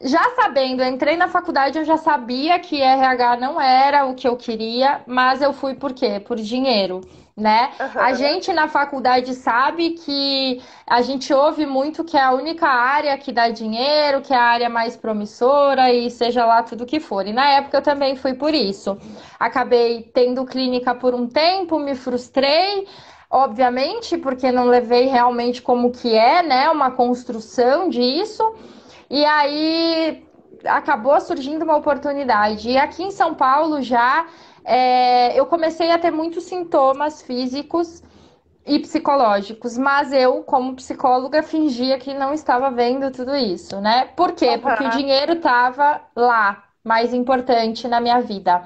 Já sabendo, eu entrei na faculdade, eu já sabia que RH não era o que eu queria, mas eu fui por quê? Por dinheiro, né? A Aham. gente na faculdade sabe que a gente ouve muito que é a única área que dá dinheiro, que é a área mais promissora e seja lá tudo que for. E na época eu também fui por isso. Acabei tendo clínica por um tempo, me frustrei. Obviamente, porque não levei realmente como que é, né? Uma construção disso. E aí acabou surgindo uma oportunidade. E aqui em São Paulo já eu comecei a ter muitos sintomas físicos e psicológicos, mas eu, como psicóloga, fingia que não estava vendo tudo isso, né? Por quê? Porque o Aham. dinheiro estava lá, mais importante na minha vida.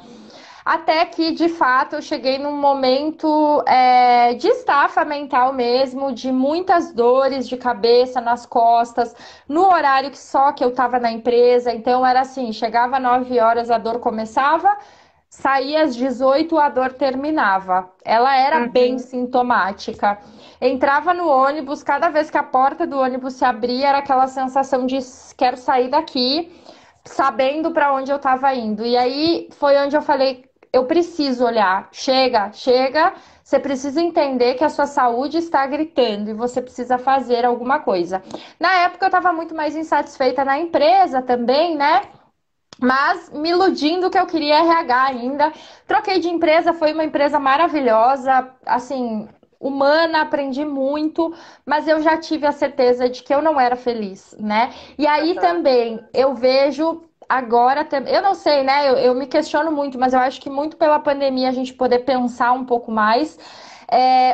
Até que, de fato, eu cheguei num momento de estafa mental mesmo, de muitas dores de cabeça nas costas, no horário que só que eu estava na empresa. Então, era assim: chegava às 9 horas, a dor começava, saía às 18, a dor terminava. Ela era bem Uhum. sintomática. Entrava no ônibus, cada vez que a porta do ônibus se abria, era aquela sensação de quero sair daqui, sabendo para onde eu estava indo. E aí foi onde eu falei, eu preciso olhar. Chega, chega. Você precisa entender que a sua saúde está gritando e você precisa fazer alguma coisa. Na época eu estava muito mais insatisfeita na empresa também, né? Mas me iludindo que eu queria RH ainda. Troquei de empresa, foi uma empresa maravilhosa, assim, humana, aprendi muito, mas eu já tive a certeza de que eu não era feliz, né? E aí Aham. também eu vejo agora, eu não sei, né? Eu me questiono muito, mas eu acho que muito pela pandemia a gente poder pensar um pouco mais.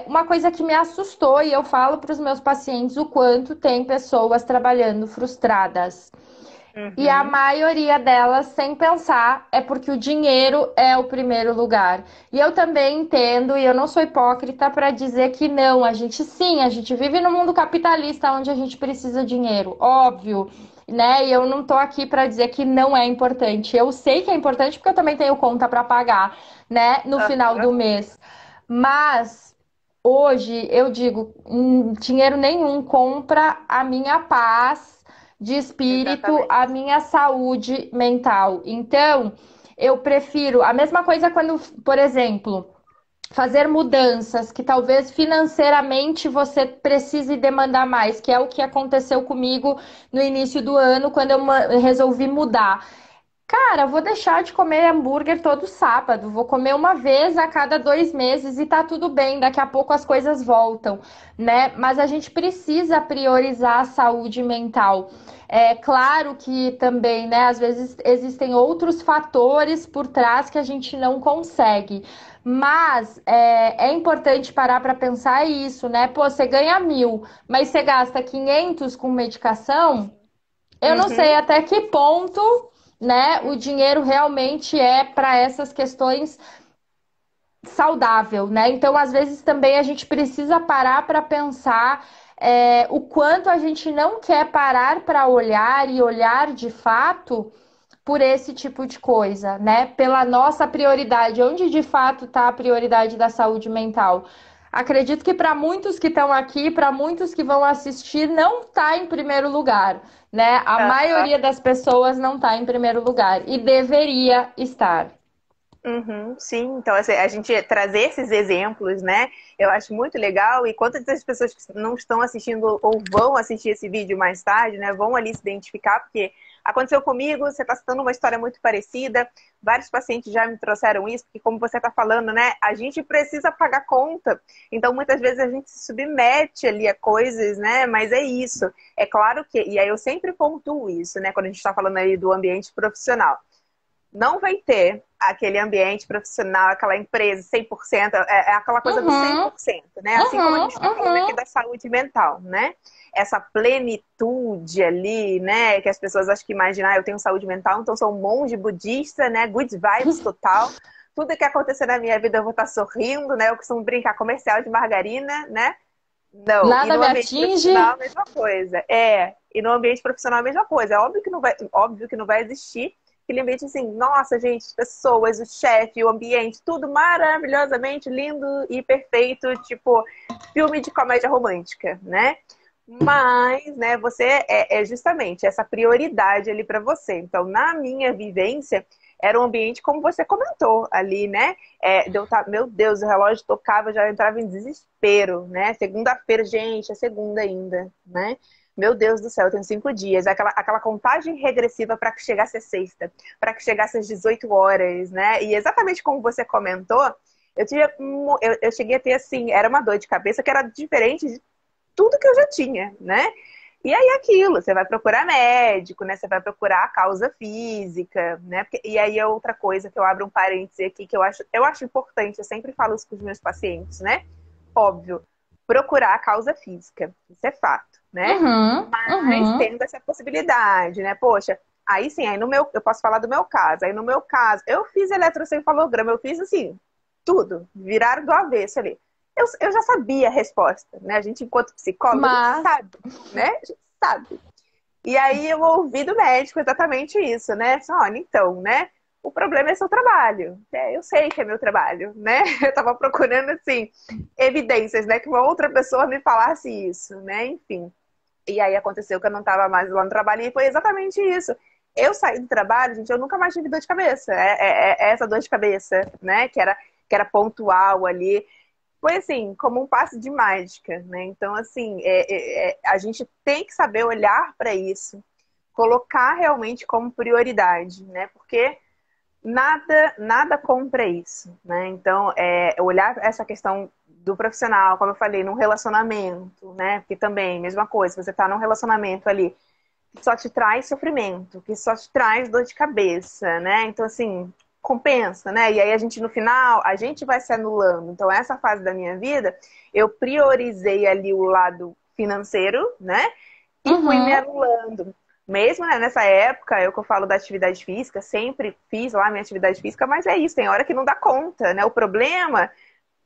Uma coisa que me assustou, e eu falo para os meus pacientes o quanto tem pessoas trabalhando frustradas. E a Uhum. maioria delas, sem pensar, é porque o dinheiro é o primeiro lugar. E eu também entendo, e eu não sou hipócrita para dizer que não. A gente sim, a gente vive no mundo capitalista onde a gente precisa de dinheiro, óbvio, né? E eu não tô aqui para dizer que não é importante. Eu sei que é importante porque eu também tenho conta para pagar, né, no final Aham. do mês. Mas hoje eu digo, dinheiro nenhum compra a minha paz de espírito, a Exatamente. minha saúde mental. Então, eu prefiro a mesma coisa quando, por exemplo, fazer mudanças que talvez financeiramente você precise demandar mais, que é o que aconteceu comigo no início do ano, quando eu resolvi mudar. Cara, eu vou deixar de comer hambúrguer todo sábado. Vou comer uma vez a cada 2 meses e tá tudo bem. Daqui a pouco as coisas voltam, né? Mas a gente precisa priorizar a saúde mental. É claro que também, né? Às vezes existem outros fatores por trás que a gente não consegue. Mas é importante parar para pensar isso, né? Pô, você ganha 1.000, mas você gasta 500 com medicação. Eu não sei Uhum. até que ponto, né, o dinheiro realmente é para essas questões saudável, né? Então, às vezes também a gente precisa parar para pensar o quanto a gente não quer parar para olhar e olhar de fato por esse tipo de coisa, né? Pela nossa prioridade, onde de fato está a prioridade da saúde mental. Acredito que para muitos que estão aqui, para muitos que vão assistir, não está em primeiro lugar, né? A Aham. maioria das pessoas não está em primeiro lugar e deveria estar. Uhum, sim, então assim, a gente trazer esses exemplos, né? Eu acho muito legal. E quantas das pessoas que não estão assistindo ou vão assistir esse vídeo mais tarde, né? Vão ali se identificar, porque aconteceu comigo, você está citando uma história muito parecida. Vários pacientes já me trouxeram isso, porque como você está falando, né? A gente precisa pagar conta. Então, muitas vezes a gente se submete ali a coisas, né? Mas é isso. É claro que, e aí eu sempre pontuo isso, né? Quando a gente está falando aí do ambiente profissional, não vai ter aquele ambiente profissional, aquela empresa 100%, é aquela coisa do cem Uhum, por cento, né? Assim como a uhum, gente está falando aqui uhum. da saúde mental, né? Essa plenitude ali, né? Que as pessoas acham que imaginam, eu tenho saúde mental, então sou um monge budista, né? Good vibes total. Tudo que acontecer na minha vida eu vou estar sorrindo, né? Eu costumo brincar comercial de margarina, né? Não. E Nada no me ambiente atinge. profissional, a mesma coisa. É. E no ambiente profissional, a mesma coisa. É óbvio que não vai existir aquele ambiente assim, nossa, gente, as pessoas, o chefe, o ambiente, tudo maravilhosamente lindo e perfeito, tipo filme de comédia romântica, né? Mas, né, você é justamente essa prioridade ali para você. Então, na minha vivência, era um ambiente como você comentou ali, né? Meu Deus, o relógio tocava, eu já entrava em desespero, né? Segunda-feira, gente, é segunda ainda, né? Meu Deus do céu, eu tenho 5 dias. Aquela contagem regressiva para que chegasse a sexta, para que chegasse às 18 horas, né? E exatamente como você comentou, eu cheguei a ter assim, era uma dor de cabeça que era diferente de tudo que eu já tinha, né? E aí aquilo, você vai procurar médico, né? Você vai procurar a causa física, né? E aí é outra coisa que eu abro um parêntese aqui que eu acho importante, eu sempre falo isso com os meus pacientes, né? Óbvio, procurar a causa física, isso é fato, né? Uhum, Mas uhum. tendo essa possibilidade, né? Poxa, aí sim, eu posso falar do meu caso. Aí no meu caso, eu fiz eletrocefalograma, eu fiz assim, tudo, viraram do avesso ali. Eu já sabia a resposta, né? A gente, enquanto psicóloga, a gente Mas, sabe, né? A gente sabe. E aí eu ouvi do médico exatamente isso, né? Assim, olha, então, né? O problema é seu trabalho. Eu sei que é meu trabalho, né? Eu tava procurando, assim, evidências, né? Que uma outra pessoa me falasse isso, né? Enfim. E aí aconteceu que eu não estava mais lá no trabalho e foi exatamente isso. Eu saí do trabalho, gente, eu nunca mais tive dor de cabeça. É essa dor de cabeça, né? Que era pontual ali. Foi assim, como um passe de mágica, né? Então, assim, a gente tem que saber olhar para isso, colocar realmente como prioridade, né? Porque nada compra isso, né? Então, olhar essa questão do profissional, como eu falei, num relacionamento, né? Porque também, mesma coisa, você tá num relacionamento ali que só te traz sofrimento, que só te traz dor de cabeça, né? Então, assim, compensa, né? E aí a gente, no final, a gente vai se anulando. Então, essa fase da minha vida, eu priorizei ali o lado financeiro, né? E fui me uhum. anulando. Mesmo, né, nessa época, eu que eu falo da atividade física, sempre fiz lá minha atividade física, mas é isso, tem hora que não dá conta, né? O problema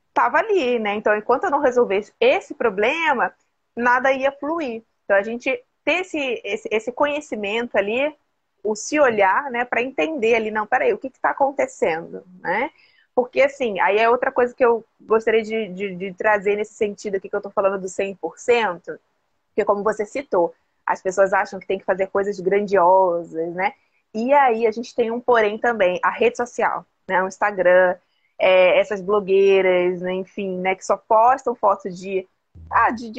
estava ali, né? Então, enquanto eu não resolvesse esse problema, nada ia fluir. Então, a gente ter esse conhecimento ali, o se olhar, né, para entender ali, não, peraí, o que está acontecendo, né? Porque, assim, aí é outra coisa que eu gostaria de trazer nesse sentido aqui que eu estou falando do 100%, porque como você citou, as pessoas acham que tem que fazer coisas grandiosas, né? E aí a gente tem um porém também, a rede social, né? O Instagram, essas blogueiras, né? Enfim, né? Que só postam fotos de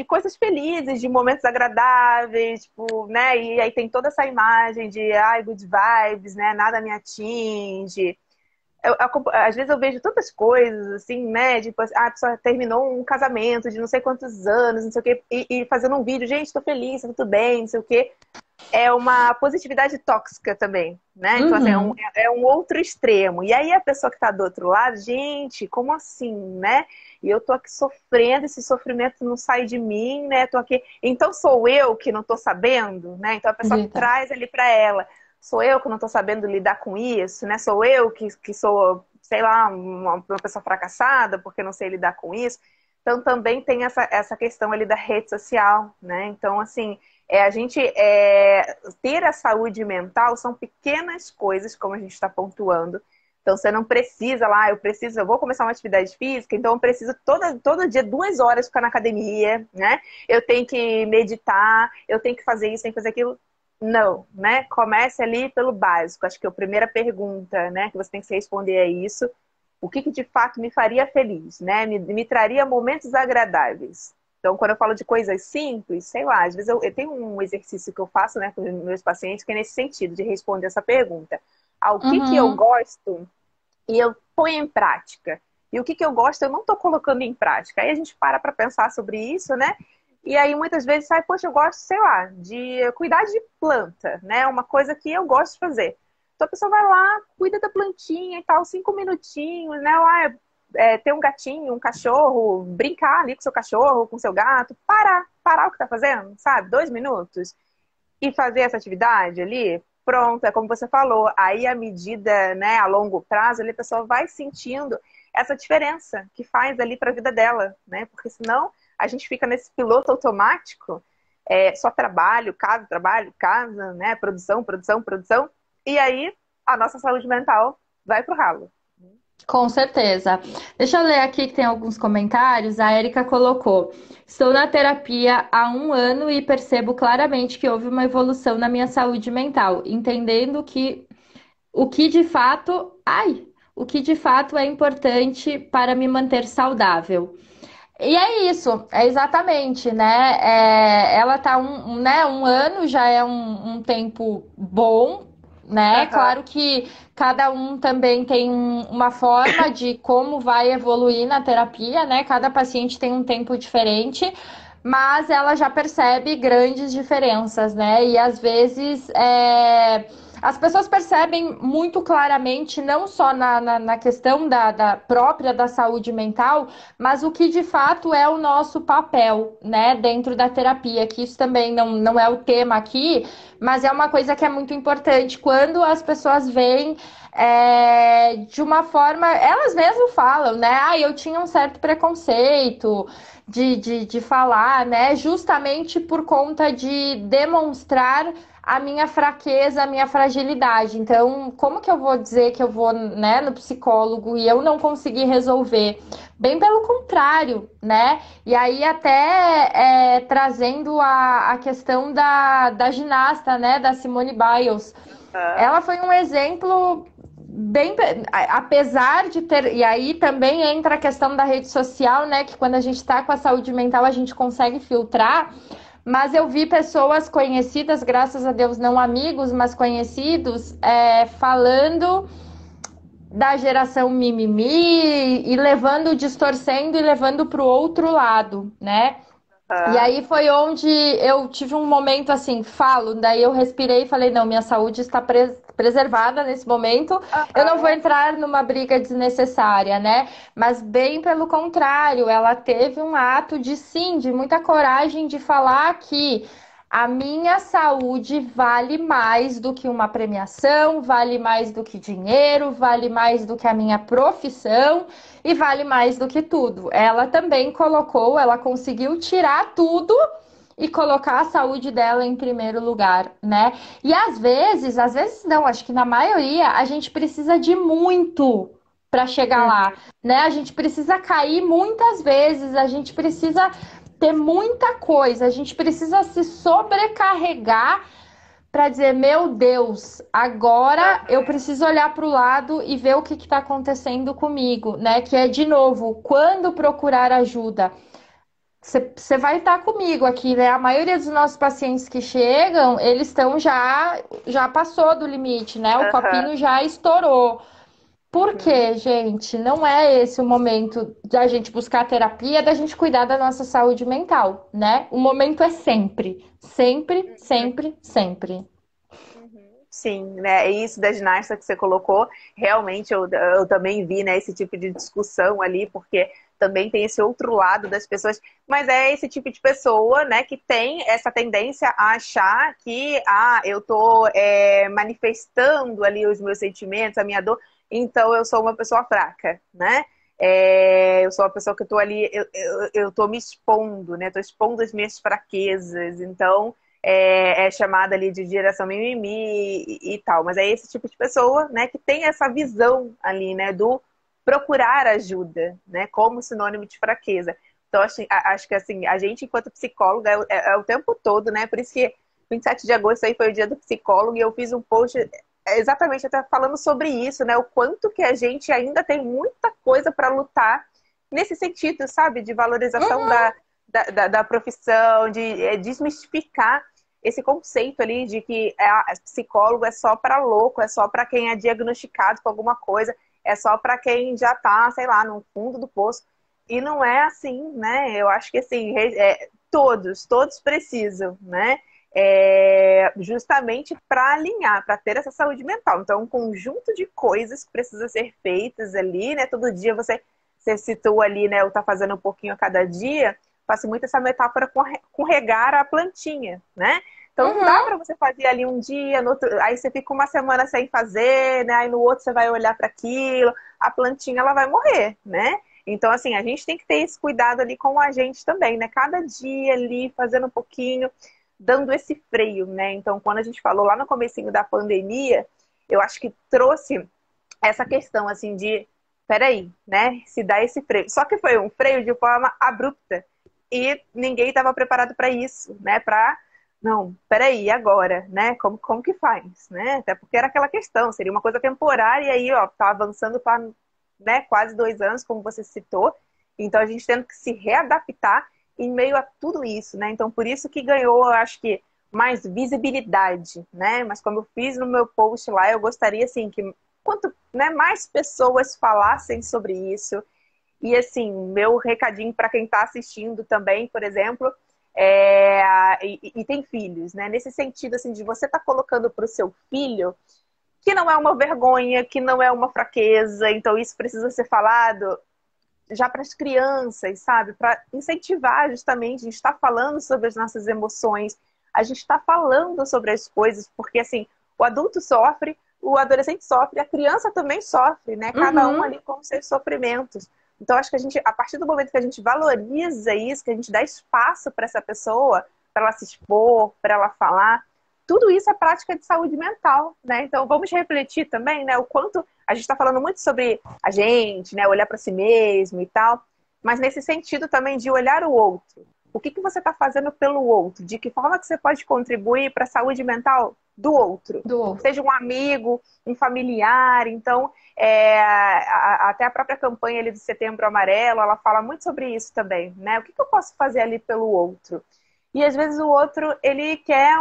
coisas felizes, de momentos agradáveis, tipo, né? E aí tem toda essa imagem de, ai, good vibes, né? Nada me atinge, às vezes eu vejo tantas coisas, assim, né? Tipo, a pessoa terminou um casamento de não sei quantos anos, não sei o quê, e fazendo um vídeo, gente, tô feliz, tá tudo bem, não sei o quê. É uma positividade tóxica também, né? Então, assim, Uhum. é um outro extremo. E aí a pessoa que tá do outro lado, gente, como assim, né? E eu tô aqui sofrendo, esse sofrimento não sai de mim, né? Tô aqui. Então sou eu que não tô sabendo, né? Então a pessoa Verdade. traz ali para ela. Sou eu que não tô sabendo lidar com isso, né? Sou eu que sou, sei lá, uma pessoa fracassada porque não sei lidar com isso. Então também tem essa questão ali da rede social, né? Então, assim, a gente ter a saúde mental são pequenas coisas, como a gente está pontuando. Então você não precisa lá, eu vou começar uma atividade física, então eu preciso todo dia 2 horas ficar na academia, né? Eu tenho que meditar, eu tenho que fazer isso, tenho que fazer aquilo. Não, né? Comece ali pelo básico. Acho que a primeira pergunta, né, que você tem que se responder é isso. O que de fato me faria feliz, né? Me traria momentos agradáveis. Então, quando eu falo de coisas simples, sei lá, às vezes eu tenho um exercício que eu faço, né, com os meus pacientes, que é nesse sentido, de responder essa pergunta. O que eu Uhum. gosto e eu ponho em prática? E o que eu gosto eu não estou colocando em prática. Aí a gente para pensar sobre isso, né? E aí muitas vezes sai, poxa, eu gosto, sei lá, de cuidar de planta, né? Uma coisa que eu gosto de fazer. Então a pessoa vai lá, cuida da plantinha e tal, 5 minutinhos, né? Lá, ter um gatinho, um cachorro, brincar ali com seu cachorro, com seu gato, parar o que tá fazendo, sabe? 2 minutos e fazer essa atividade ali, pronto, é como você falou. Aí, à medida, né, a longo prazo, ali, a pessoa vai sentindo essa diferença que faz ali para a vida dela, né? Porque senão a gente fica nesse piloto automático, só trabalho, casa, né? Produção, produção, produção. E aí a nossa saúde mental vai pro ralo. Com certeza. Deixa eu ler aqui que tem alguns comentários. A Érica colocou: Estou na terapia há 1 ano e percebo claramente que houve uma evolução na minha saúde mental, entendendo que o que de fato, o que de fato é importante para me manter saudável. E é isso, é exatamente, né? Ela tá né, 1 ano já é um tempo bom, né? Aham. Claro que cada um também tem uma forma de como vai evoluir na terapia, né? Cada paciente tem um tempo diferente, mas ela já percebe grandes diferenças, né? E às vezes as pessoas percebem muito claramente, não só na questão da própria da saúde mental, mas o que de fato é o nosso papel, né, dentro da terapia, que isso também não é o tema aqui, mas é uma coisa que é muito importante. Quando as pessoas veem de uma forma, elas mesmas falam, né? Ah, eu tinha um certo preconceito de falar, né? Justamente por conta de demonstrar a minha fraqueza, a minha fragilidade. Então, como que eu vou dizer que eu vou, né, no psicólogo e eu não consegui resolver? Bem pelo contrário, né? E aí até trazendo a questão da ginasta, né? Da Simone Biles. Aham. Ela foi um exemplo bem, apesar de ter, e aí também entra a questão da rede social, né? Que quando a gente está com a saúde mental, a gente consegue filtrar. Mas eu vi pessoas conhecidas, graças a Deus, não amigos, mas conhecidos, falando da geração mimimi e levando, distorcendo e levando para o outro lado, né? E Aham. aí foi onde eu tive um momento assim, falo, daí eu respirei e falei, não, minha saúde está preservada nesse momento, eu não vou Aham. entrar numa briga desnecessária, né? Mas bem pelo contrário, ela teve um ato de sim, de muita coragem de falar que a minha saúde vale mais do que uma premiação, vale mais do que dinheiro, vale mais do que a minha profissão e vale mais do que tudo. Ela também colocou, ela conseguiu tirar tudo e colocar a saúde dela em primeiro lugar, né? E às vezes não, acho que na maioria a gente precisa de muito para chegar lá, Uhum. né? A gente precisa cair muitas vezes, a gente precisa ter muita coisa, a gente precisa se sobrecarregar para dizer, meu Deus, agora eu Aham. preciso olhar para o lado e ver o que está acontecendo comigo, né? Que é de novo, quando procurar ajuda. Você vai estar comigo aqui, né? A maioria dos nossos pacientes que chegam, eles estão já passou do limite, né? O Aham. copinho já estourou. Por Uhum. quê, gente? Não é esse o momento da gente buscar terapia, da gente cuidar da nossa saúde mental, né? O momento é sempre, sempre, sempre, sempre. Uhum. Sim, né? E isso da ginasta que você colocou, realmente eu também vi, né, esse tipo de discussão ali, porque também tem esse outro lado das pessoas, mas é esse tipo de pessoa, né, que tem essa tendência a achar que, eu tô manifestando ali os meus sentimentos, a minha dor, então eu sou uma pessoa fraca, né? Eu sou uma pessoa que eu tô ali, eu tô me expondo, né? Tô expondo as minhas fraquezas, então é chamada ali de geração mimimi e tal. Mas é esse tipo de pessoa, né, que tem essa visão ali, né, do procurar ajuda, né, como sinônimo de fraqueza. Então, acho que assim, a gente, enquanto psicóloga, é o tempo todo, né? Por isso que 27 de agosto aí foi o dia do psicólogo e eu fiz um post exatamente até falando sobre isso, né? O quanto que a gente ainda tem muita coisa para lutar nesse sentido, sabe? De valorização Uhum. da profissão, de desmistificar esse conceito ali de que psicólogo é só para louco, é só para quem é diagnosticado com alguma coisa, é só para quem já tá, sei lá, no fundo do poço. E não é assim, né? Eu acho que assim, todos precisam, né? Justamente para alinhar, para ter essa saúde mental. Então, um conjunto de coisas que precisa ser feitas ali, né? Todo dia você citou ali, né? O tá fazendo um pouquinho a cada dia. Faço muito essa metáfora com regar a plantinha, né? Então não dá Uhum. para você fazer ali um dia, no outro, aí você fica uma semana sem fazer, né? Aí no outro você vai olhar para aquilo, a plantinha ela vai morrer, né? Então assim, a gente tem que ter esse cuidado ali com a gente também, né? Cada dia ali fazendo um pouquinho, dando esse freio, né? Então quando a gente falou lá no comecinho da pandemia, eu acho que trouxe essa questão assim de peraí, né? Se dá esse freio. Só que foi um freio de forma abrupta e ninguém estava preparado para isso, né? Não, peraí, e agora, né? Como que faz, né? Até porque era aquela questão, seria uma coisa temporária e aí, ó, tá avançando para, né, quase 2 anos, como você citou. Então a gente tendo que se readaptar em meio a tudo isso, né? Então por isso que ganhou, eu acho que mais visibilidade, né? Mas como eu fiz no meu post lá, eu gostaria assim que quanto, né, mais pessoas falassem sobre isso. E assim, meu recadinho para quem está assistindo também, por exemplo, e tem filhos, né? Nesse sentido assim de você estar colocando para o seu filho que não é uma vergonha, que não é uma fraqueza, então isso precisa ser falado já para as crianças, sabe? Para incentivar justamente, a gente está falando sobre as nossas emoções, a gente está falando sobre as coisas, porque assim, o adulto sofre, o adolescente sofre, a criança também sofre, né? Cada um Uhum. ali com os seus sofrimentos. Então, acho que a gente, a partir do momento que a gente valoriza isso, que a gente dá espaço para essa pessoa, para ela se expor, para ela falar, tudo isso é prática de saúde mental, né? Então, vamos refletir também, né? O quanto a gente está falando muito sobre a gente, né? Olhar para si mesmo e tal, mas nesse sentido também de olhar o outro. O que você está fazendo pelo outro? De que forma que você pode contribuir para a saúde mental do outro? Do outro. Seja um amigo, um familiar. Então, até a própria campanha ali do Setembro Amarelo, ela fala muito sobre isso também, né? O que eu posso fazer ali pelo outro? E às vezes o outro, ele quer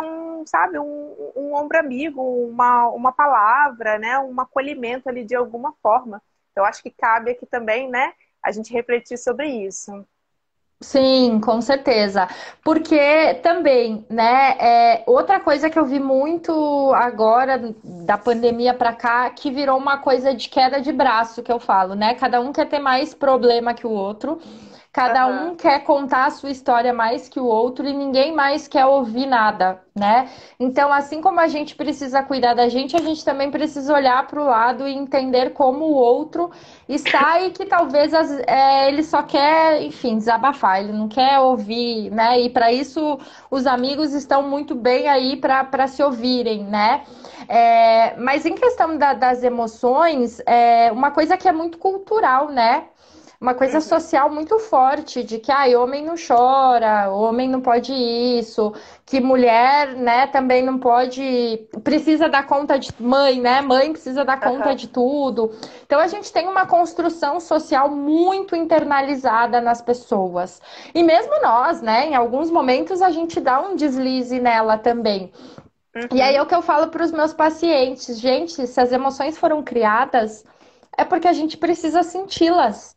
sabe, um ombro amigo, uma palavra, né? Um acolhimento ali de alguma forma. Então, acho que cabe aqui também, né? A gente refletir sobre isso. Sim, com certeza. Porque também, né, outra coisa que eu vi muito agora da pandemia pra cá, que virou uma coisa de queda de braço, que eu falo, né? Cada um quer ter mais problema que o outro. Cada Aham. um quer contar a sua história mais que o outro e ninguém mais quer ouvir nada, né? Então, assim como a gente precisa cuidar da gente, a gente também precisa olhar para o lado e entender como o outro está e que talvez ele só quer, enfim, desabafar, ele não quer ouvir, né? E para isso os amigos estão muito bem aí para se ouvirem, né? Mas em questão das emoções, uma coisa que é muito cultural, né? Uma coisa Uhum. social muito forte de que homem não chora, homem não pode isso, que mulher, né, também não pode, precisa dar conta de mãe, né? Mãe precisa dar conta Aham. de tudo. Então a gente tem uma construção social muito internalizada nas pessoas. E mesmo nós, né, em alguns momentos a gente dá um deslize nela também. E aí é o Uhum. que eu falo para os meus pacientes, gente, se as emoções foram criadas, é porque a gente precisa senti-las,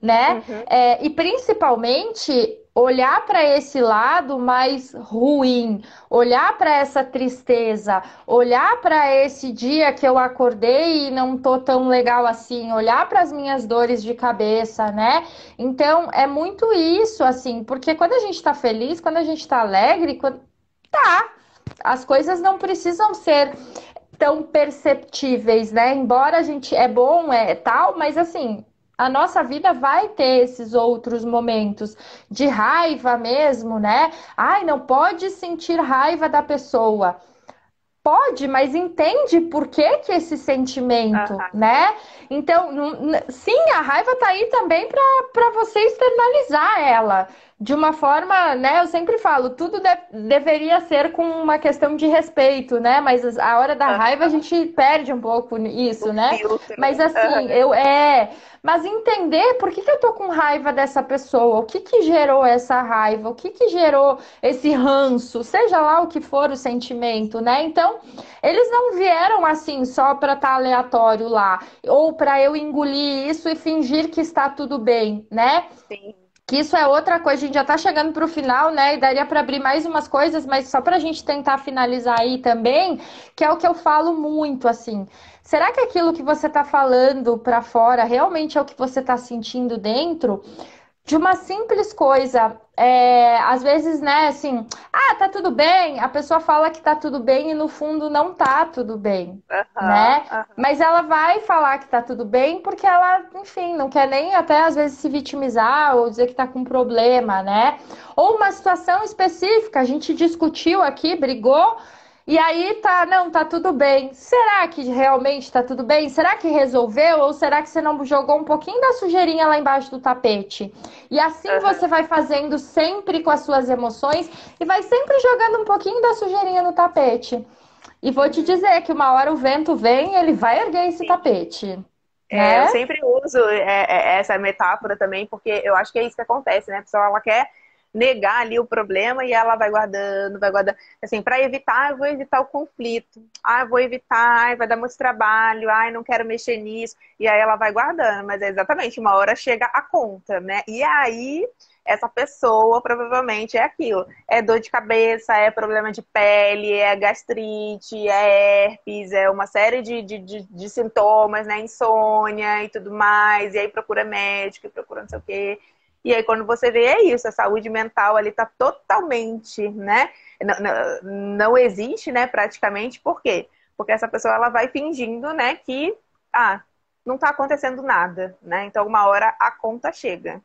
né? Uhum. E principalmente olhar para esse lado mais ruim, olhar para essa tristeza, olhar para esse dia que eu acordei e não tô tão legal assim, olhar para as minhas dores de cabeça, né? Então é muito isso, assim, porque quando a gente tá feliz, quando a gente tá alegre, as coisas não precisam ser tão perceptíveis, né? Embora a gente é bom, tal, mas assim, a nossa vida vai ter esses outros momentos de raiva mesmo, né? Ai, não pode sentir raiva da pessoa. Pode, mas entende por que que esse sentimento, Aham. né? Então, sim, a raiva tá aí também para você externalizar ela de uma forma, né? Eu sempre falo, tudo deveria ser com uma questão de respeito, né? Mas a hora da raiva a Aham. gente perde um pouco O isso, né? filtro. Mas assim, Aham. mas entender por que que eu tô com raiva dessa pessoa, o que que gerou essa raiva, o que que gerou esse ranço, seja lá o que for o sentimento, né? Então, eles não vieram assim só para estar aleatório lá, ou para eu engolir isso e fingir que está tudo bem, né? Sim. Que isso é outra coisa, a gente já tá chegando pro final, né? E daria para abrir mais umas coisas, mas só pra gente tentar finalizar aí também, que é o que eu falo muito, assim. Será que aquilo que você tá falando pra fora realmente é o que você tá sentindo dentro? De uma simples coisa, às vezes, né, assim, tá tudo bem, a pessoa fala que tá tudo bem e no fundo não tá tudo bem, Aham. né? Aham. Mas ela vai falar que tá tudo bem porque ela, enfim, não quer nem até às vezes se vitimizar ou dizer que tá com problema, né? Ou uma situação específica, a gente discutiu aqui, brigou. E aí tá, não, tá tudo bem. Será que realmente tá tudo bem? Será que resolveu? Ou será que você não jogou um pouquinho da sujeirinha lá embaixo do tapete? E assim você Aham. vai fazendo sempre com as suas emoções e vai sempre jogando um pouquinho da sujeirinha no tapete. E vou te Uhum. dizer que uma hora o vento vem, ele vai erguer esse Sim. tapete, Eu né? sempre uso essa metáfora também, porque eu acho que é isso que acontece, né? A pessoa ela quer negar ali o problema e ela vai guardando, vai guardando. Assim, para evitar, eu vou evitar o conflito. Eu vou evitar, vai dar muito trabalho, não quero mexer nisso. E aí ela vai guardando, mas é exatamente, uma hora chega a conta, né? E aí essa pessoa provavelmente é aquilo. É dor de cabeça, é problema de pele, é gastrite, é herpes, é uma série de sintomas, né? Insônia e tudo mais. E aí procura médico, procura não sei o quê. E aí quando você vê é isso, a saúde mental ali tá totalmente, né? Não existe, né, praticamente. Por quê? Porque essa pessoa ela vai fingindo, né, que não tá acontecendo nada, né? Então uma hora a conta chega.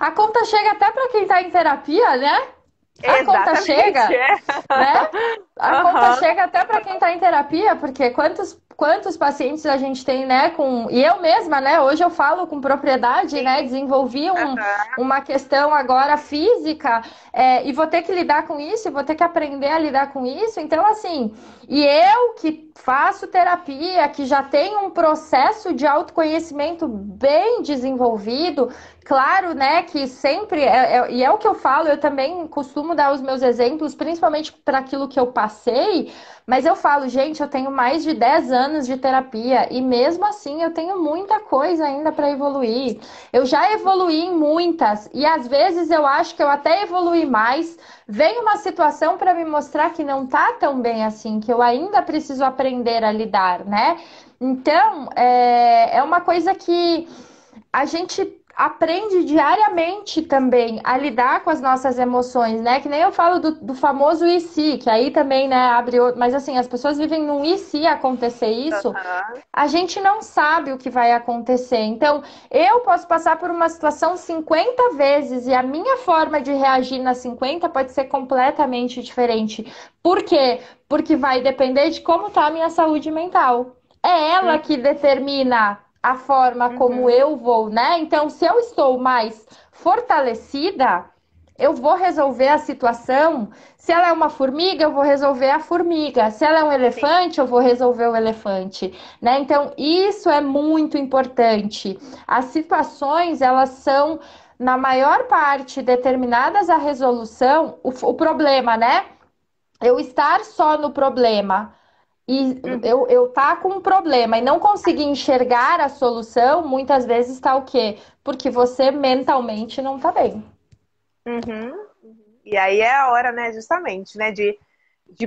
A conta chega até para quem tá em terapia, né? A conta Exatamente, chega, é. né? A conta Aham, chega até para quem está em terapia, porque quantos pacientes a gente tem, né, e eu mesma, né, hoje eu falo com propriedade, né, sim. desenvolvi Aham, uma questão agora física, e vou ter que lidar com isso, vou ter que aprender a lidar com isso, então assim, e eu que faço terapia, que já tenho um processo de autoconhecimento bem desenvolvido, claro, né, que sempre, e é o que eu falo, eu também costumo dar os meus exemplos, principalmente para aquilo que eu passei, mas eu falo, gente, eu tenho mais de 10 anos de terapia e mesmo assim eu tenho muita coisa ainda para evoluir. Eu já evoluí em muitas e às vezes eu acho que eu até evoluí mais. Vem uma situação para me mostrar que não tá tão bem assim, que eu ainda preciso aprender a lidar, né? Então, é uma coisa que a gente aprende diariamente também a lidar com as nossas emoções, né? Que nem eu falo do famoso e se, que aí também, né, abre outro... Mas assim, as pessoas vivem num e se acontecer isso, aham, a gente não sabe o que vai acontecer. Então, eu posso passar por uma situação 50 vezes e a minha forma de reagir nas 50 pode ser completamente diferente. Por quê? Porque vai depender de como tá a minha saúde mental. É ela que uhum, determina a forma como uhum, eu vou, né? Então, se eu estou mais fortalecida, eu vou resolver a situação. Se ela é uma formiga, eu vou resolver a formiga. Se ela é um sim. elefante, eu vou resolver o elefante, né? Então, isso é muito importante. As situações, elas são, na maior parte, determinadas a resolução, o problema, né? Eu estar só no problema e Uhum, eu tá com um problema e não conseguir enxergar a solução, muitas vezes tá o quê? Porque você mentalmente não tá bem. uhum, uhum. E aí é a hora, né, justamente, né, de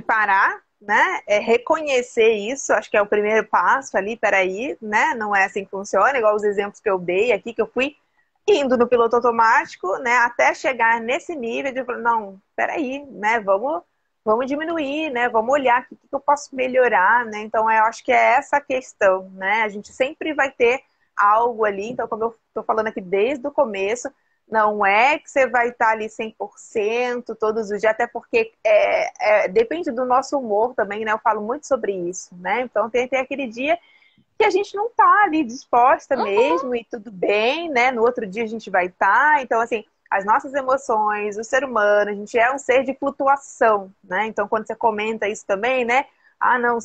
parar, né, reconhecer isso, acho que é o primeiro passo ali, peraí, né, não é assim que funciona, igual os exemplos que eu dei aqui, que eu fui indo no piloto automático, né, até chegar nesse nível de, não, peraí, né, vamos diminuir, né, vamos olhar o que eu posso melhorar, né, então eu acho que é essa a questão, né, a gente sempre vai ter algo ali, então como eu tô falando aqui desde o começo, não é que você vai estar ali 100% todos os dias, até porque depende do nosso humor também, né? Eu falo muito sobre isso, né? Então tem aquele dia que a gente não tá ali disposta Uhum, mesmo e tudo bem, né? No outro dia a gente vai estar. Então, assim, as nossas emoções, o ser humano, a gente é um ser de flutuação, né? Então, quando você comenta isso também, né? Não,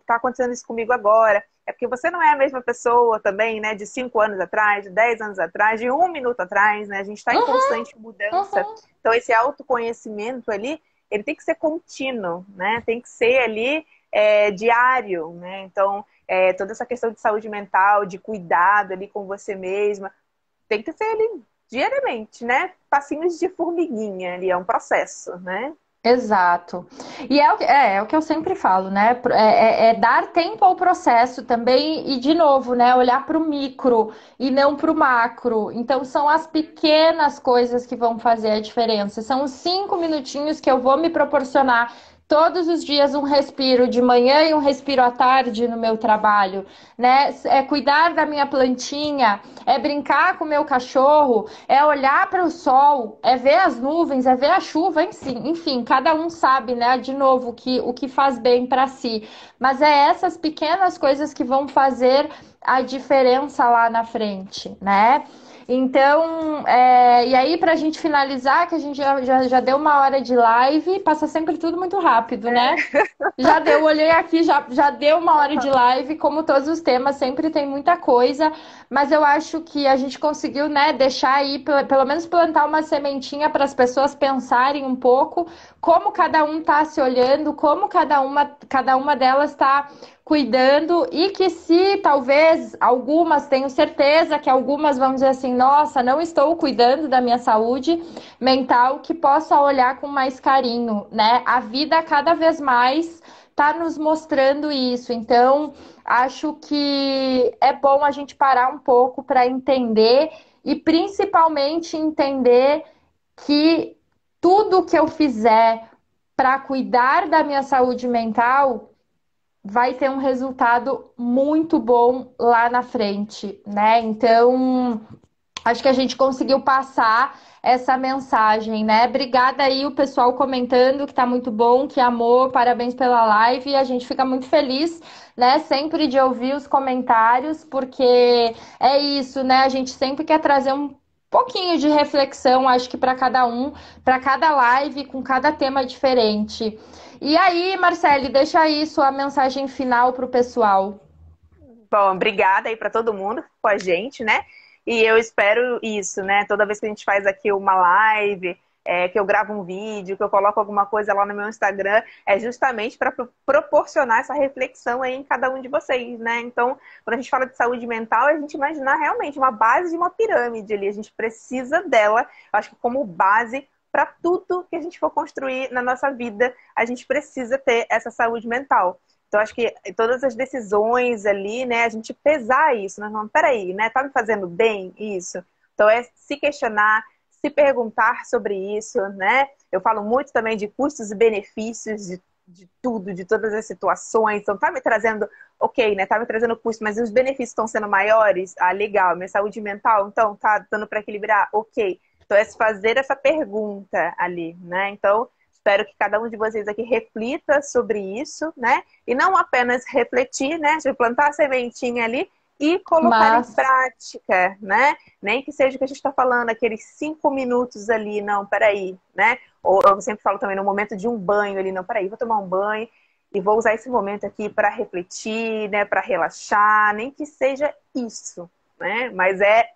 tá acontecendo isso comigo agora. É porque você não é a mesma pessoa também, né? De 5 anos atrás, de 10 anos atrás, de 1 minuto atrás, né? A gente está em uhum, constante mudança. uhum. Então, esse autoconhecimento ali, ele tem que ser contínuo, né? Tem que ser ali diário, né? Então, toda essa questão de saúde mental, de cuidado ali com você mesma, tem que ser ali diariamente, né? Passinhos de formiguinha ali, é um processo, né? Exato. E é o que eu sempre falo, né? É dar tempo ao processo também e, de novo, né? Olhar para o micro e não para o macro. Então, são as pequenas coisas que vão fazer a diferença. São os 5 minutinhos que eu vou me proporcionar todos os dias um respiro de manhã e um respiro à tarde no meu trabalho, né? É cuidar da minha plantinha, é brincar com o meu cachorro, é olhar para o sol, é ver as nuvens, é ver a chuva, enfim, cada um sabe, né? De novo, o que faz bem para si. Mas é essas pequenas coisas que vão fazer a diferença lá na frente, né? Então, e aí, para a gente finalizar, que a gente já deu uma hora de live, passa sempre tudo muito rápido, né? Já deu, olhei aqui, já deu uma hora de live, como todos os temas, sempre tem muita coisa, mas eu acho que a gente conseguiu, né, deixar aí, pelo menos plantar uma sementinha para as pessoas pensarem um pouco como cada um está se olhando, como cada uma delas está cuidando, e que se talvez algumas, tenho certeza que algumas vão dizer assim, nossa, não estou cuidando da minha saúde mental, que possa olhar com mais carinho, né? A vida cada vez mais está nos mostrando isso. Então, acho que é bom a gente parar um pouco para entender e principalmente entender que tudo que eu fizer para cuidar da minha saúde mental vai ter um resultado muito bom lá na frente, né? Então, acho que a gente conseguiu passar essa mensagem, né? Obrigada aí o pessoal comentando que tá muito bom, que amor, parabéns pela live. A gente fica muito feliz, né? Sempre de ouvir os comentários, porque é isso, né? A gente sempre quer trazer um pouquinho de reflexão, acho que para cada live, com cada tema diferente. E aí, Marcele, deixa aí sua mensagem final para o pessoal. Bom, obrigada aí para todo mundo com a gente, né? E eu espero isso, né? Toda vez que a gente faz aqui uma live, que eu gravo um vídeo, que eu coloco alguma coisa lá no meu Instagram, é justamente para proporcionar essa reflexão aí em cada um de vocês, né? Então, quando a gente fala de saúde mental, a gente imaginar realmente uma base de uma pirâmide ali. A gente precisa dela, eu acho que como base para tudo que a gente for construir na nossa vida, a gente precisa ter essa saúde mental. Então, acho que todas as decisões ali, né, a gente pesar isso, nós vamos, peraí, né, tá me fazendo bem isso? Então, é se questionar, se perguntar sobre isso, né? Eu falo muito também de custos e benefícios de tudo, de todas as situações. Então, tá me trazendo, ok, né, tá me trazendo custo, mas os benefícios estão sendo maiores? Ah, legal, minha saúde mental, então, tá dando para equilibrar? Ok. Então, é se fazer essa pergunta ali, né? Então, espero que cada um de vocês aqui reflita sobre isso, né? E não apenas refletir, né? De plantar a sementinha ali e colocar em Mas prática, né? Nem que seja o que a gente está falando, aqueles 5 minutos ali, não, peraí, né? Ou eu sempre falo também no momento de um banho ali, não, peraí, vou tomar um banho e vou usar esse momento aqui para refletir, né? Para relaxar, nem que seja isso, né? Mas é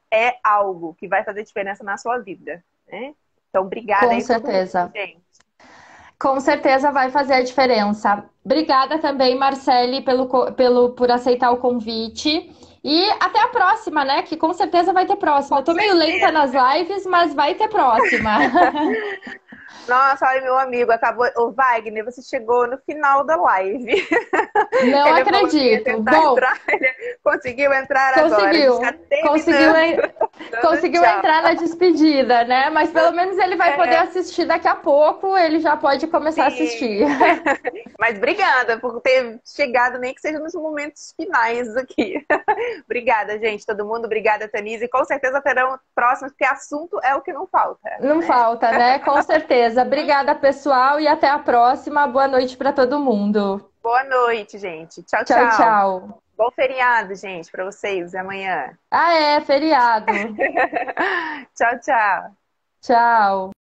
algo que vai fazer diferença na sua vida, né? Então, obrigada com aí por todo mundo, certeza. gente. Com certeza vai fazer a diferença. Obrigada também, Marcele, por aceitar o convite. E até a próxima, né? Que com certeza vai ter próxima. Com Eu tô meio lenta certeza. nas lives, mas vai ter próxima. Nossa, olha, meu amigo, acabou. Ô, Wagner, você chegou no final da live. Não Ele falou que ia acredito. tentar Bom, entrar, ele conseguiu entrar agora. A gente está conseguiu. Conseguiu, terminando, dando conseguiu tchau. entrar na despedida, né? Mas pelo menos ele vai poder É, assistir daqui a pouco, ele já pode começar a assistir. sim. Mas obrigada por ter chegado, nem que seja nos momentos finais aqui. Obrigada, gente, todo mundo. Obrigada, Tanise. E com certeza terão próximos, porque assunto é o que não falta, Não né? falta, né? Com certeza. Obrigada, pessoal, e até a próxima. Boa noite para todo mundo. Boa noite, gente. Tchau, Tchau, tchau. tchau. Bom feriado, gente, para vocês amanhã. Ah, é, feriado. Tchau, tchau. Tchau.